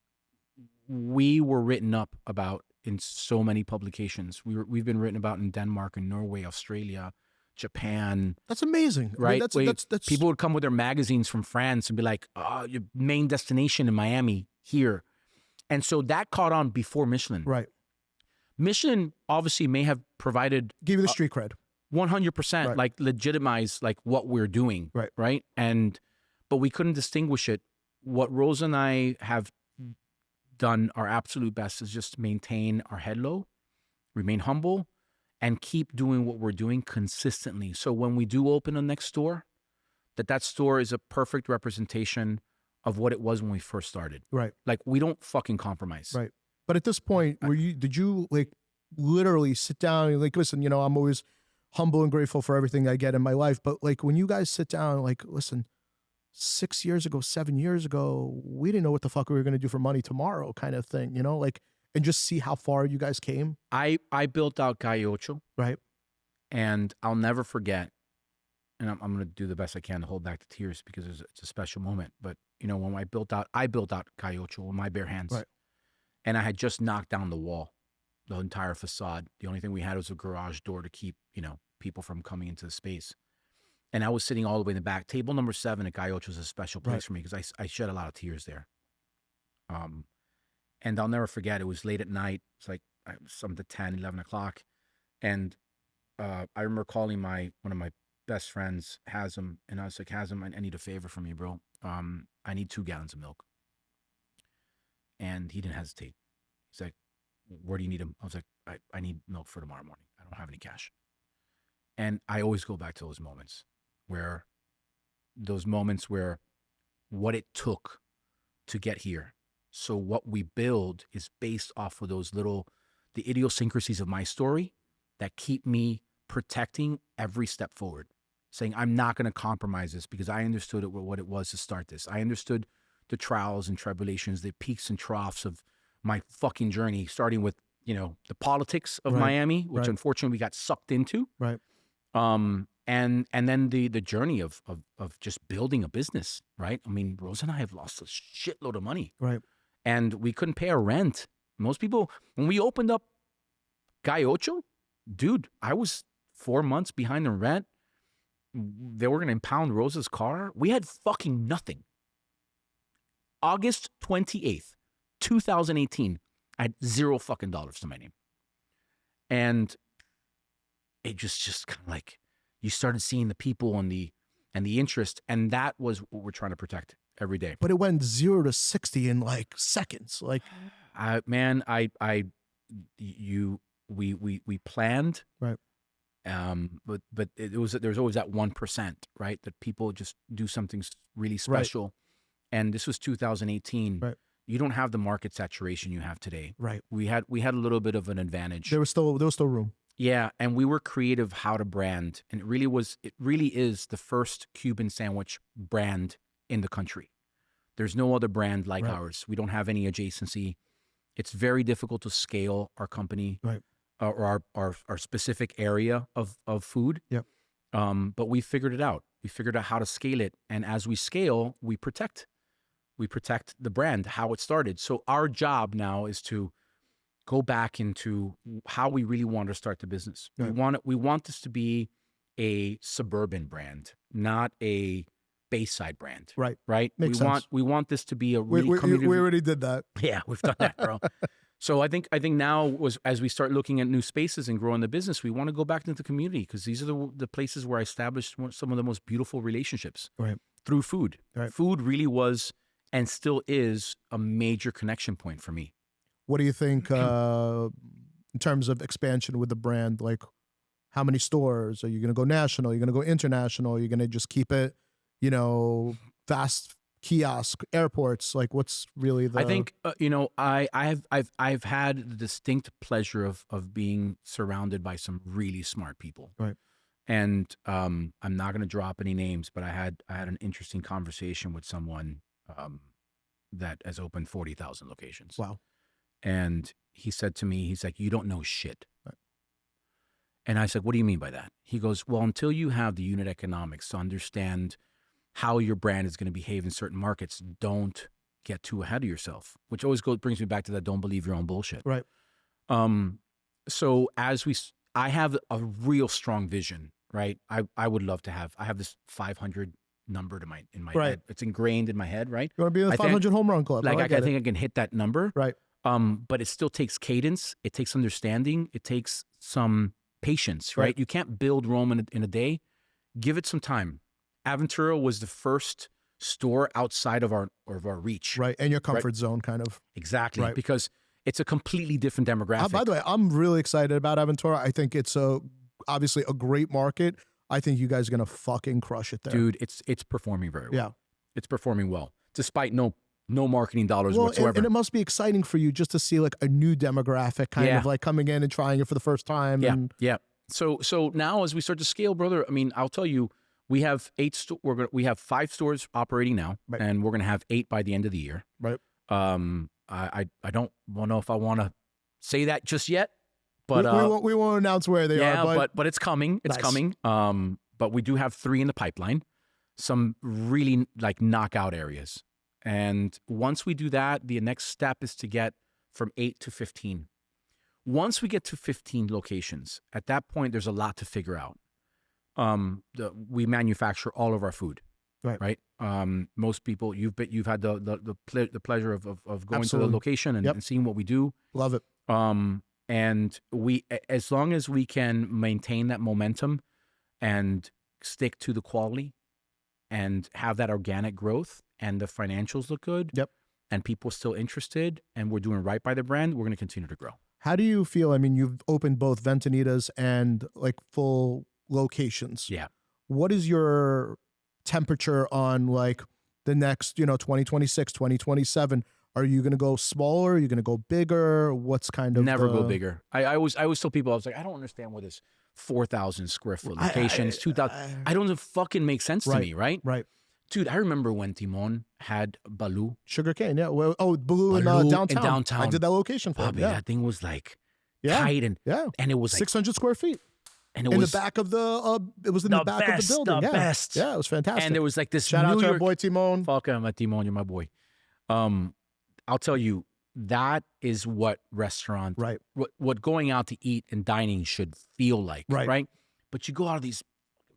we were written up about in so many publications. We've been written about in Denmark and Norway, Australia, Japan. That's amazing, right? I mean, that's people would come with their magazines from France and be like, "Oh, your main destination in Miami here," and so that caught on before Michelin. Right. Michelin obviously may have provided give you the street cred, 100%, like legitimize like what we're doing, right? But we couldn't distinguish it. What Rose and I have done our absolute best is just maintain our head low, remain humble, and keep doing what we're doing consistently. So when we do open the next store, that store is a perfect representation of what it was when we first started. Right. Like, we don't fucking compromise. Right. But at this point, did you like literally sit down and like, listen, I'm always humble and grateful for everything I get in my life. But like, when you guys sit down, like, listen, 6 years ago, 7 years ago, we didn't know what the fuck we were going to do for money tomorrow, kind of thing, like, and just see how far you guys came. I built out Caiocho. Right. And I'll never forget, and I'm going to do the best I can to hold back the tears because it's a special moment. But, when I built out Caiocho with my bare hands. Right. And I had just knocked down the wall. the entire facade. The only thing we had was a garage door to keep, you know, people from coming into the space. And I was sitting all the way in the back. Table number 7 at Gallo was a special place for me because I shed a lot of tears there. And I'll never forget, it was late at night. It's like something to 10, 11 o'clock. And I remember calling one of my best friends, Hazem, and I was like, Hazem, I need a favor from you, bro. I need 2 gallons of milk. And he didn't hesitate. He's like, where do you need them? I was like, I need milk for tomorrow morning. I don't have any cash. And I always go back to those moments where what it took to get here. So what we build is based off of the idiosyncrasies of my story that keep me protecting every step forward, saying I'm not going to compromise this because I understood what it was to start this. I understood the trials and tribulations, the peaks and troughs of my fucking journey, starting with, you know, the politics of Miami, which unfortunately we got sucked into. Right. And then the journey of just building a business, right? I mean, Rose and I have lost a shitload of money. Right. And we couldn't pay our rent. Most people, when we opened up Gallo, dude, I was 4 months behind the rent. They were going to impound Rose's car. We had fucking nothing. August 28th, 2018, I had $0 fucking to my name. And it just kind of like, you started seeing the people and the interest, and that was what we're trying to protect every day. But it went 0 to 60 in like seconds. Like, we planned, right? But there's always that 1%, right? That people just do something really special. Right. And this was 2018. Right. You don't have the market saturation you have today. Right. We had a little bit of an advantage. There was still room. Yeah, and we were creative how to brand, and it really is the first Cuban sandwich brand in the country. There's no other brand like ours. We don't have any adjacency. It's very difficult to scale our company, or our specific area of food. Yep. But we figured it out. We figured out how to scale it, and as we scale, we protect the brand, how it started. So our job now is to go back into how we really want to start the business. Right. We want this to be a suburban brand, not a Bayside brand. Right. Right. Makes sense. We want this to be a really community. We already did that. Yeah, we've done that, bro. So I think now as we start looking at new spaces and growing the business, we want to go back into the community because these are the places where I established some of the most beautiful relationships through food. Right. Food really was and still is a major connection point for me. What do you think in terms of expansion with the brand? Like, how many stores? Are you going to go national? Are you going to go international? Are you going to just keep it, you know, fast kiosk, airports? Like, what's really the... I think, you know, I've had the distinct pleasure of being surrounded by some really smart people. Right. And I'm not going to drop any names, but I had an interesting conversation with someone that has opened 40,000 locations. Wow. And he said to me, he's like, you don't know shit. Right. And I said, what do you mean by that? He goes, well, until you have the unit economics to understand how your brand is going to behave in certain markets, don't get too ahead of yourself, which always brings me back to that don't believe your own bullshit. Right. So I have a real strong vision, right? I would love to I have this 500 number in my head. It's ingrained in my head, right? You want to be in the 500 home run club. Like, I think I can hit that number. Right. But it still takes cadence. It takes understanding. It takes some patience, right? You can't build Rome in a day. Give it some time. Aventura was the first store outside of our reach. Right. And your comfort zone, kind of. Exactly. Right. Because it's a completely different demographic. By the way, I'm really excited about Aventura. I think it's obviously a great market. I think you guys are going to fucking crush it there. Dude, it's performing very well. Yeah. It's performing well, despite no marketing dollars whatsoever. And it must be exciting for you just to see like a new demographic kind of like coming in and trying it for the first time. Yeah. Yeah. So now as we start to scale, brother, I mean, I'll tell you, we have we have 5 stores operating now, and we're going to have 8 by the end of the year. Right. I don't know if I want to say that just yet, but we won't announce where they are. But it's coming. It's coming. But we do have 3 in the pipeline, some really like knockout areas. And once we do that, the next step is to get from 8 to 15. Once we get to 15 locations, at that point, there's a lot to figure out. We manufacture all of our food, right? Most people, you've had the pleasure of going to the location and seeing what we do. Love it. And we, as long as we can maintain that momentum and stick to the quality and have that organic growth and the financials look good, and people are still interested and we're doing right by the brand, we're going to continue to grow. How do you feel? I mean, you've opened both Ventanitas and like full locations. Yeah. What is your temperature on like the next, 2026, 2027? Are you going to go smaller? Are you going to go bigger? What's kind of never go bigger? I always tell people, I was like, I don't understand what this 4,000 square foot locations, 2,000. I don't fucking make sense to me, right? Right. Dude, I remember when Timon had Baloo. Sugarcane, yeah. Well, Baloo in downtown. I did that location for him. Yeah. That thing was like tight and it was like 600 square feet. And it was was in the back of the it was in the back of the building. The best. Yeah, it was fantastic. And there was like this shout out to our boy Timon. Fuck him, Timon, you're my boy. I'll tell you, that is what restaurant, what going out to eat and dining should feel like, right? But you go out of these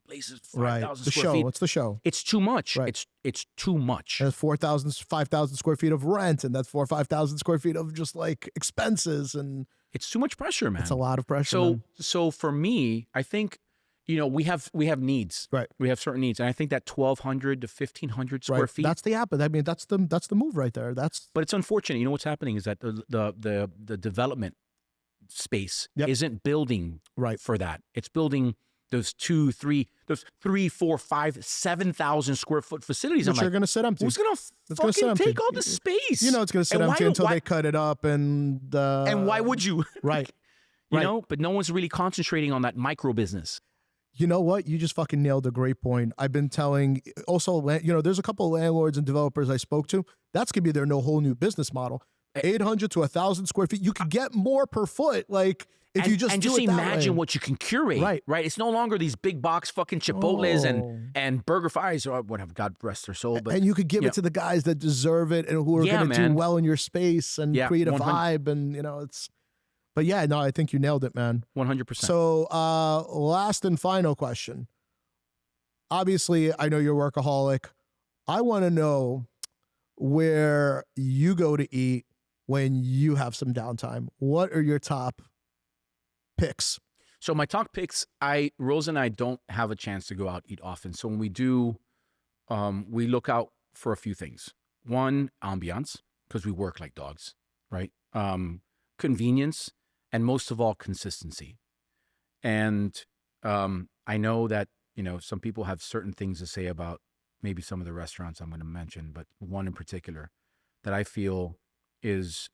places, 5,000 square feet. It's the show. It's too much. It's too much. There's 4,000, 5,000 square feet of rent, and that's 4,000 or 5,000 square feet of just like expenses, and it's too much pressure, man. It's a lot of pressure. So for me, I think, we have needs. Right. We have certain needs, and I think that 1,200 to 1,500 square feet. That's the app. I mean, that's the move right there. But it's unfortunate. You know what's happening is that the development space isn't building for that. It's building those 3, 4, 5, 7,000 square foot facilities. Which are going to sit empty. Who's going to fucking take all the space? It's going to sit empty until they cut it up and why would you? Right. But no one's really concentrating on that micro business. You know what? You just fucking nailed a great point. I've been telling also, there's a couple of landlords and developers I spoke to. That's going to be their whole new business model. 800 to 1,000 square feet. You could get more per foot. Like, if you just do it that imagine way. What you can curate, right? It's no longer these big box fucking Chipotles and Burger Fries or whatever. God rest their soul. But and you could give it to the guys that deserve it and who are going to do well in your space and create a 100. Vibe. And it's. But yeah, no, I think you nailed it, man. 100%. So, last and final question. Obviously, I know you're a workaholic. I want to know where you go to eat when you have some downtime. What are your top picks? So my top picks, Rose and I don't have a chance to go out eat often. So when we do, we look out for a few things. One, ambiance, because we work like dogs, right? Convenience, and most of all, consistency. And I know that, some people have certain things to say about maybe some of the restaurants I'm going to mention, but one in particular that I feel is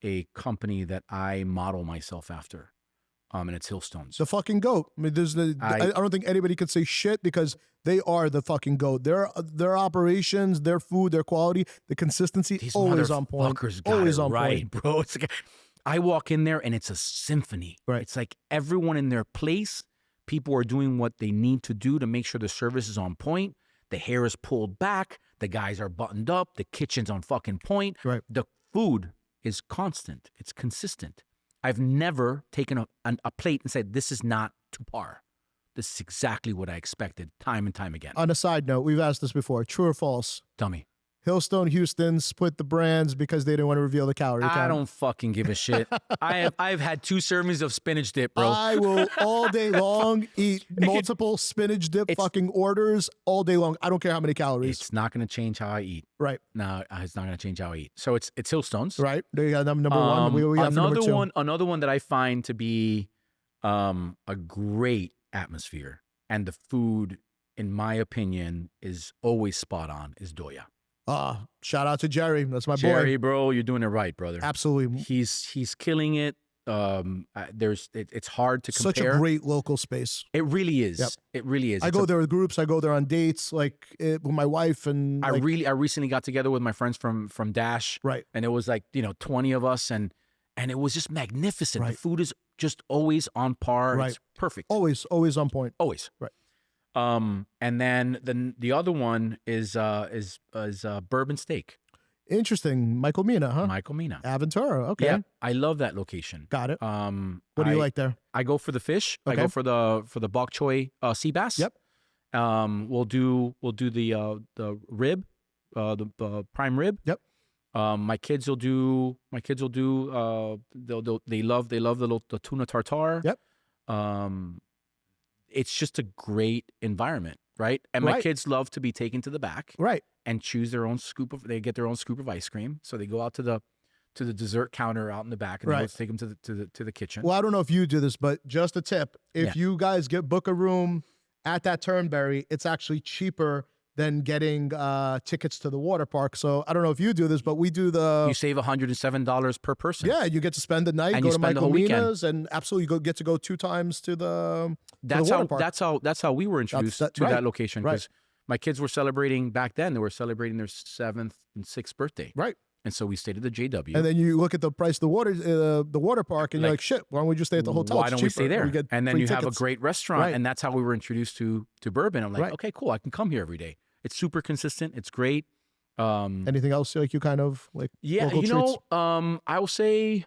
a company that I model myself after. And it's Hillstones. The fucking GOAT. I mean, I don't think anybody could say shit because they are the fucking GOAT. Their operations, their food, their quality, the consistency, These always on point. Always on point, bro. It's like, I walk in there and it's a symphony. Right. It's like everyone in their place. People are doing what they need to do to make sure the service is on point. The hair is pulled back. The guys are buttoned up. The kitchen's on fucking point. Right. The food is constant. It's consistent. I've never taken a plate and said, this is not to par. This is exactly what I expected time and time again. On a side note, we've asked this before. True or false? Tell me. Hillstone Houston split the brands because they didn't want to reveal the calorie count. I don't fucking give a shit. I've had 2 servings of spinach dip, bro. I will all day long eat multiple spinach dip fucking orders all day long. I don't care how many calories. It's not going to change how I eat. Right. No, it's not going to change how I eat. So it's Hillstones. Right. There you got number one. We have number 2. Another one that I find to be a great atmosphere, and the food, in my opinion, is always spot on, is Doya. Shout out to Jerry. That's my boy. Jerry, bro, you're doing it right, brother. Absolutely. He's killing it. It's hard to compare. Such a great local space. It really is. Yep. It really is. I go there with groups. I go there on dates, with my wife, and I recently got together with my friends from Dash. Right. And it was 20 of us, and it was just magnificent. Right. The food is just always on par. Right. It's perfect. Always on point. Always. Right. And then the other one is bourbon steak. Interesting. Michael Mina, huh? Michael Mina. Aventura. Okay. Yeah, I love that location. Got it. What do you like there? I go for the fish. Okay. I go for the bok choy sea bass. Yep. We'll do the rib, the prime rib. Yep. My kids will do. They love the tuna tartare. Yep. It's just a great environment, right? And my kids love to be taken to the back, right, and choose their own scoop of. They get their own scoop of ice cream, so they go out to the dessert counter out in the back, and let's take them to the kitchen. Well, I don't know if you do this, but just a tip: if you guys book a room at that Turnberry, it's actually cheaper than getting tickets to the water park. So I don't know if you do this, but we do You save $107 per person. Yeah, you get to spend the night, and go to Michael Mina's, and absolutely get to go 2 times to the water park. That's how we were introduced to that location, because my kids were celebrating back then. They were celebrating their 7th and 6th birthday. Right. And so we stayed at the JW. And then you look at the price of the water park, and you're like, shit, why don't we just stay at the hotel? Why don't we stay there? And then you have a great restaurant, Right. and that's how we were introduced to bourbon. I'm like, okay, cool, I can come here every day. It's super consistent. It's great. Anything else like you kind of like? Yeah, local treats? I will say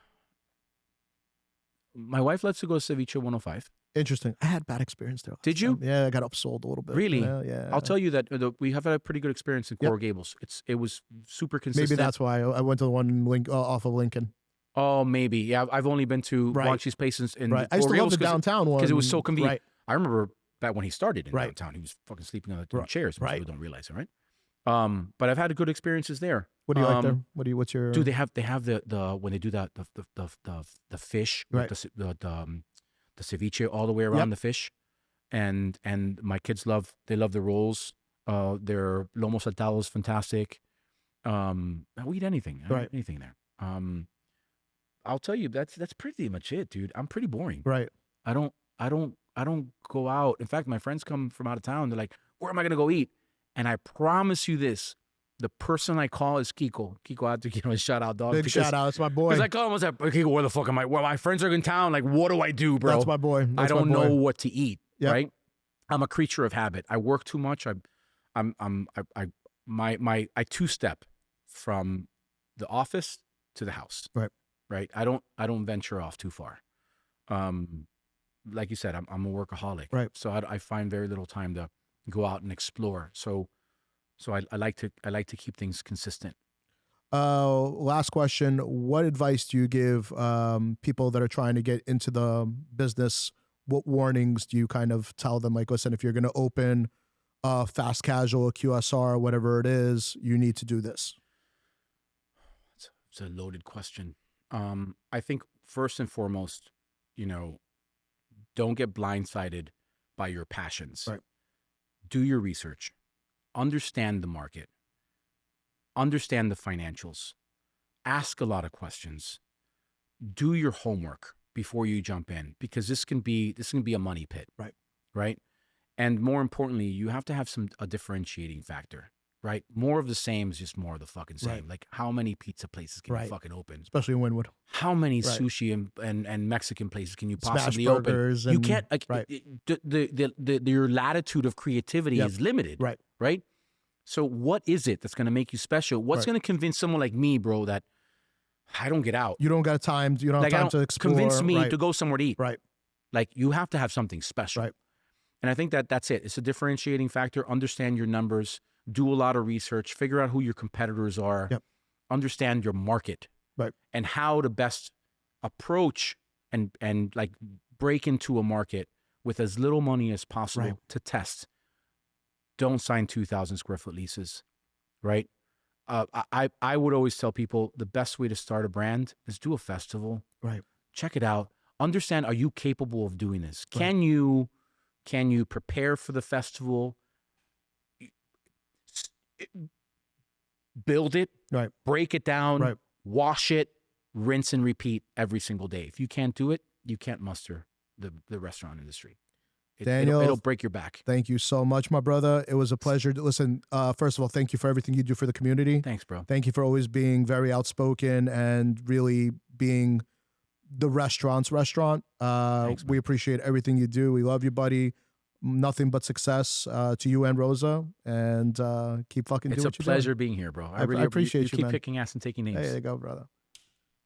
my wife lets us go to Ceviche 105. Interesting. I had bad experience there. Did you? Yeah, I got upsold a little bit. Really? Yeah. I'll tell you that we have had a pretty good experience in Coral Gables. It was super consistent. Maybe that's why I went to the one off of Lincoln. Oh, maybe. Yeah, I've only been to Wangchi's places in I used to love the downtown one because it was so convenient. Right. I remember back when he started in downtown, he was fucking sleeping on the chairs. Most people don't realize it, right? But I've had good experiences there. What do you like there? What's your? Do they have the when they do the fish, the ceviche all the way around the fish, and my kids love the rolls. Their lomo saltado is fantastic. I'll eat anything. I eat anything there. I'll tell you that's pretty much it, dude. I'm pretty boring. Right. I don't go out. In fact, my friends come from out of town. They're like, where am I gonna go eat? And I promise you this. The person I call is Kiko. Kiko, I have to give him a shout out, dog. Big shout out. That's my boy. Because I call him, I was like, Kiko, where the fuck am I? Well, my friends are in town. Like, what do I do, bro? That's my boy. I don't know what to eat, right? I'm a creature of habit. I work too much. I two-step from the office to the house. Right. I don't venture off too far. Like you said, I'm a workaholic. Right. So I find very little time to go out and explore. So I like to keep things consistent. Last question. What advice do you give people that are trying to get into the business? What warnings do you kind of tell them? Like, listen, if you're going to open fast casual, QSR, whatever it is, you need to do this. It's a loaded question. I think first and foremost, don't get blindsided by your passions. Right. Do your research. Understand the market. Understand the financials. Ask a lot of questions. Do your homework before you jump in, because this can be a money pit. Right. And more importantly, you have to have a differentiating factor. Right. More of the same is just more of the fucking same. Right. Like, how many pizza places can you fucking open? Especially in Wynwood. How many sushi and Mexican places can you possibly Smash open? burgers You can't, like, your latitude of creativity is limited. Right. So what is it that's going to make you special? What's going to convince someone like me, bro, that I don't get out? You don't got time. You don't have time to explore. Convince me to go somewhere to eat. Right. Like, you have to have something special. Right. And I think that's it. It's a differentiating factor. Understand your numbers. Do a lot of research. Figure out who your competitors are. Understand your market. Right. And how to best approach and like break into a market with as little money as possible to test. Don't sign 2,000 square foot leases. Right. I would always tell people the best way to start a brand is do a festival. Right. Check it out. Understand, are you capable of doing this? Right. Can you prepare for the festival? Build it, break it down, wash it, rinse and repeat every single day. If you can't do it, you can't muster the restaurant industry. Daniel, it'll break your back. Thank you so much, my brother. It was a pleasure to listen. First of all, thank you for everything you do for the community. Thanks, bro. Thank you for always being very outspoken and really being the restaurant's restaurant. Thanks, we appreciate everything you do. We love you, buddy. nothing but success to you and Rosa, and keep fucking doing what you're doing. It's a pleasure being here, bro. I appreciate you, keep man. kicking ass and taking names. There you go, brother.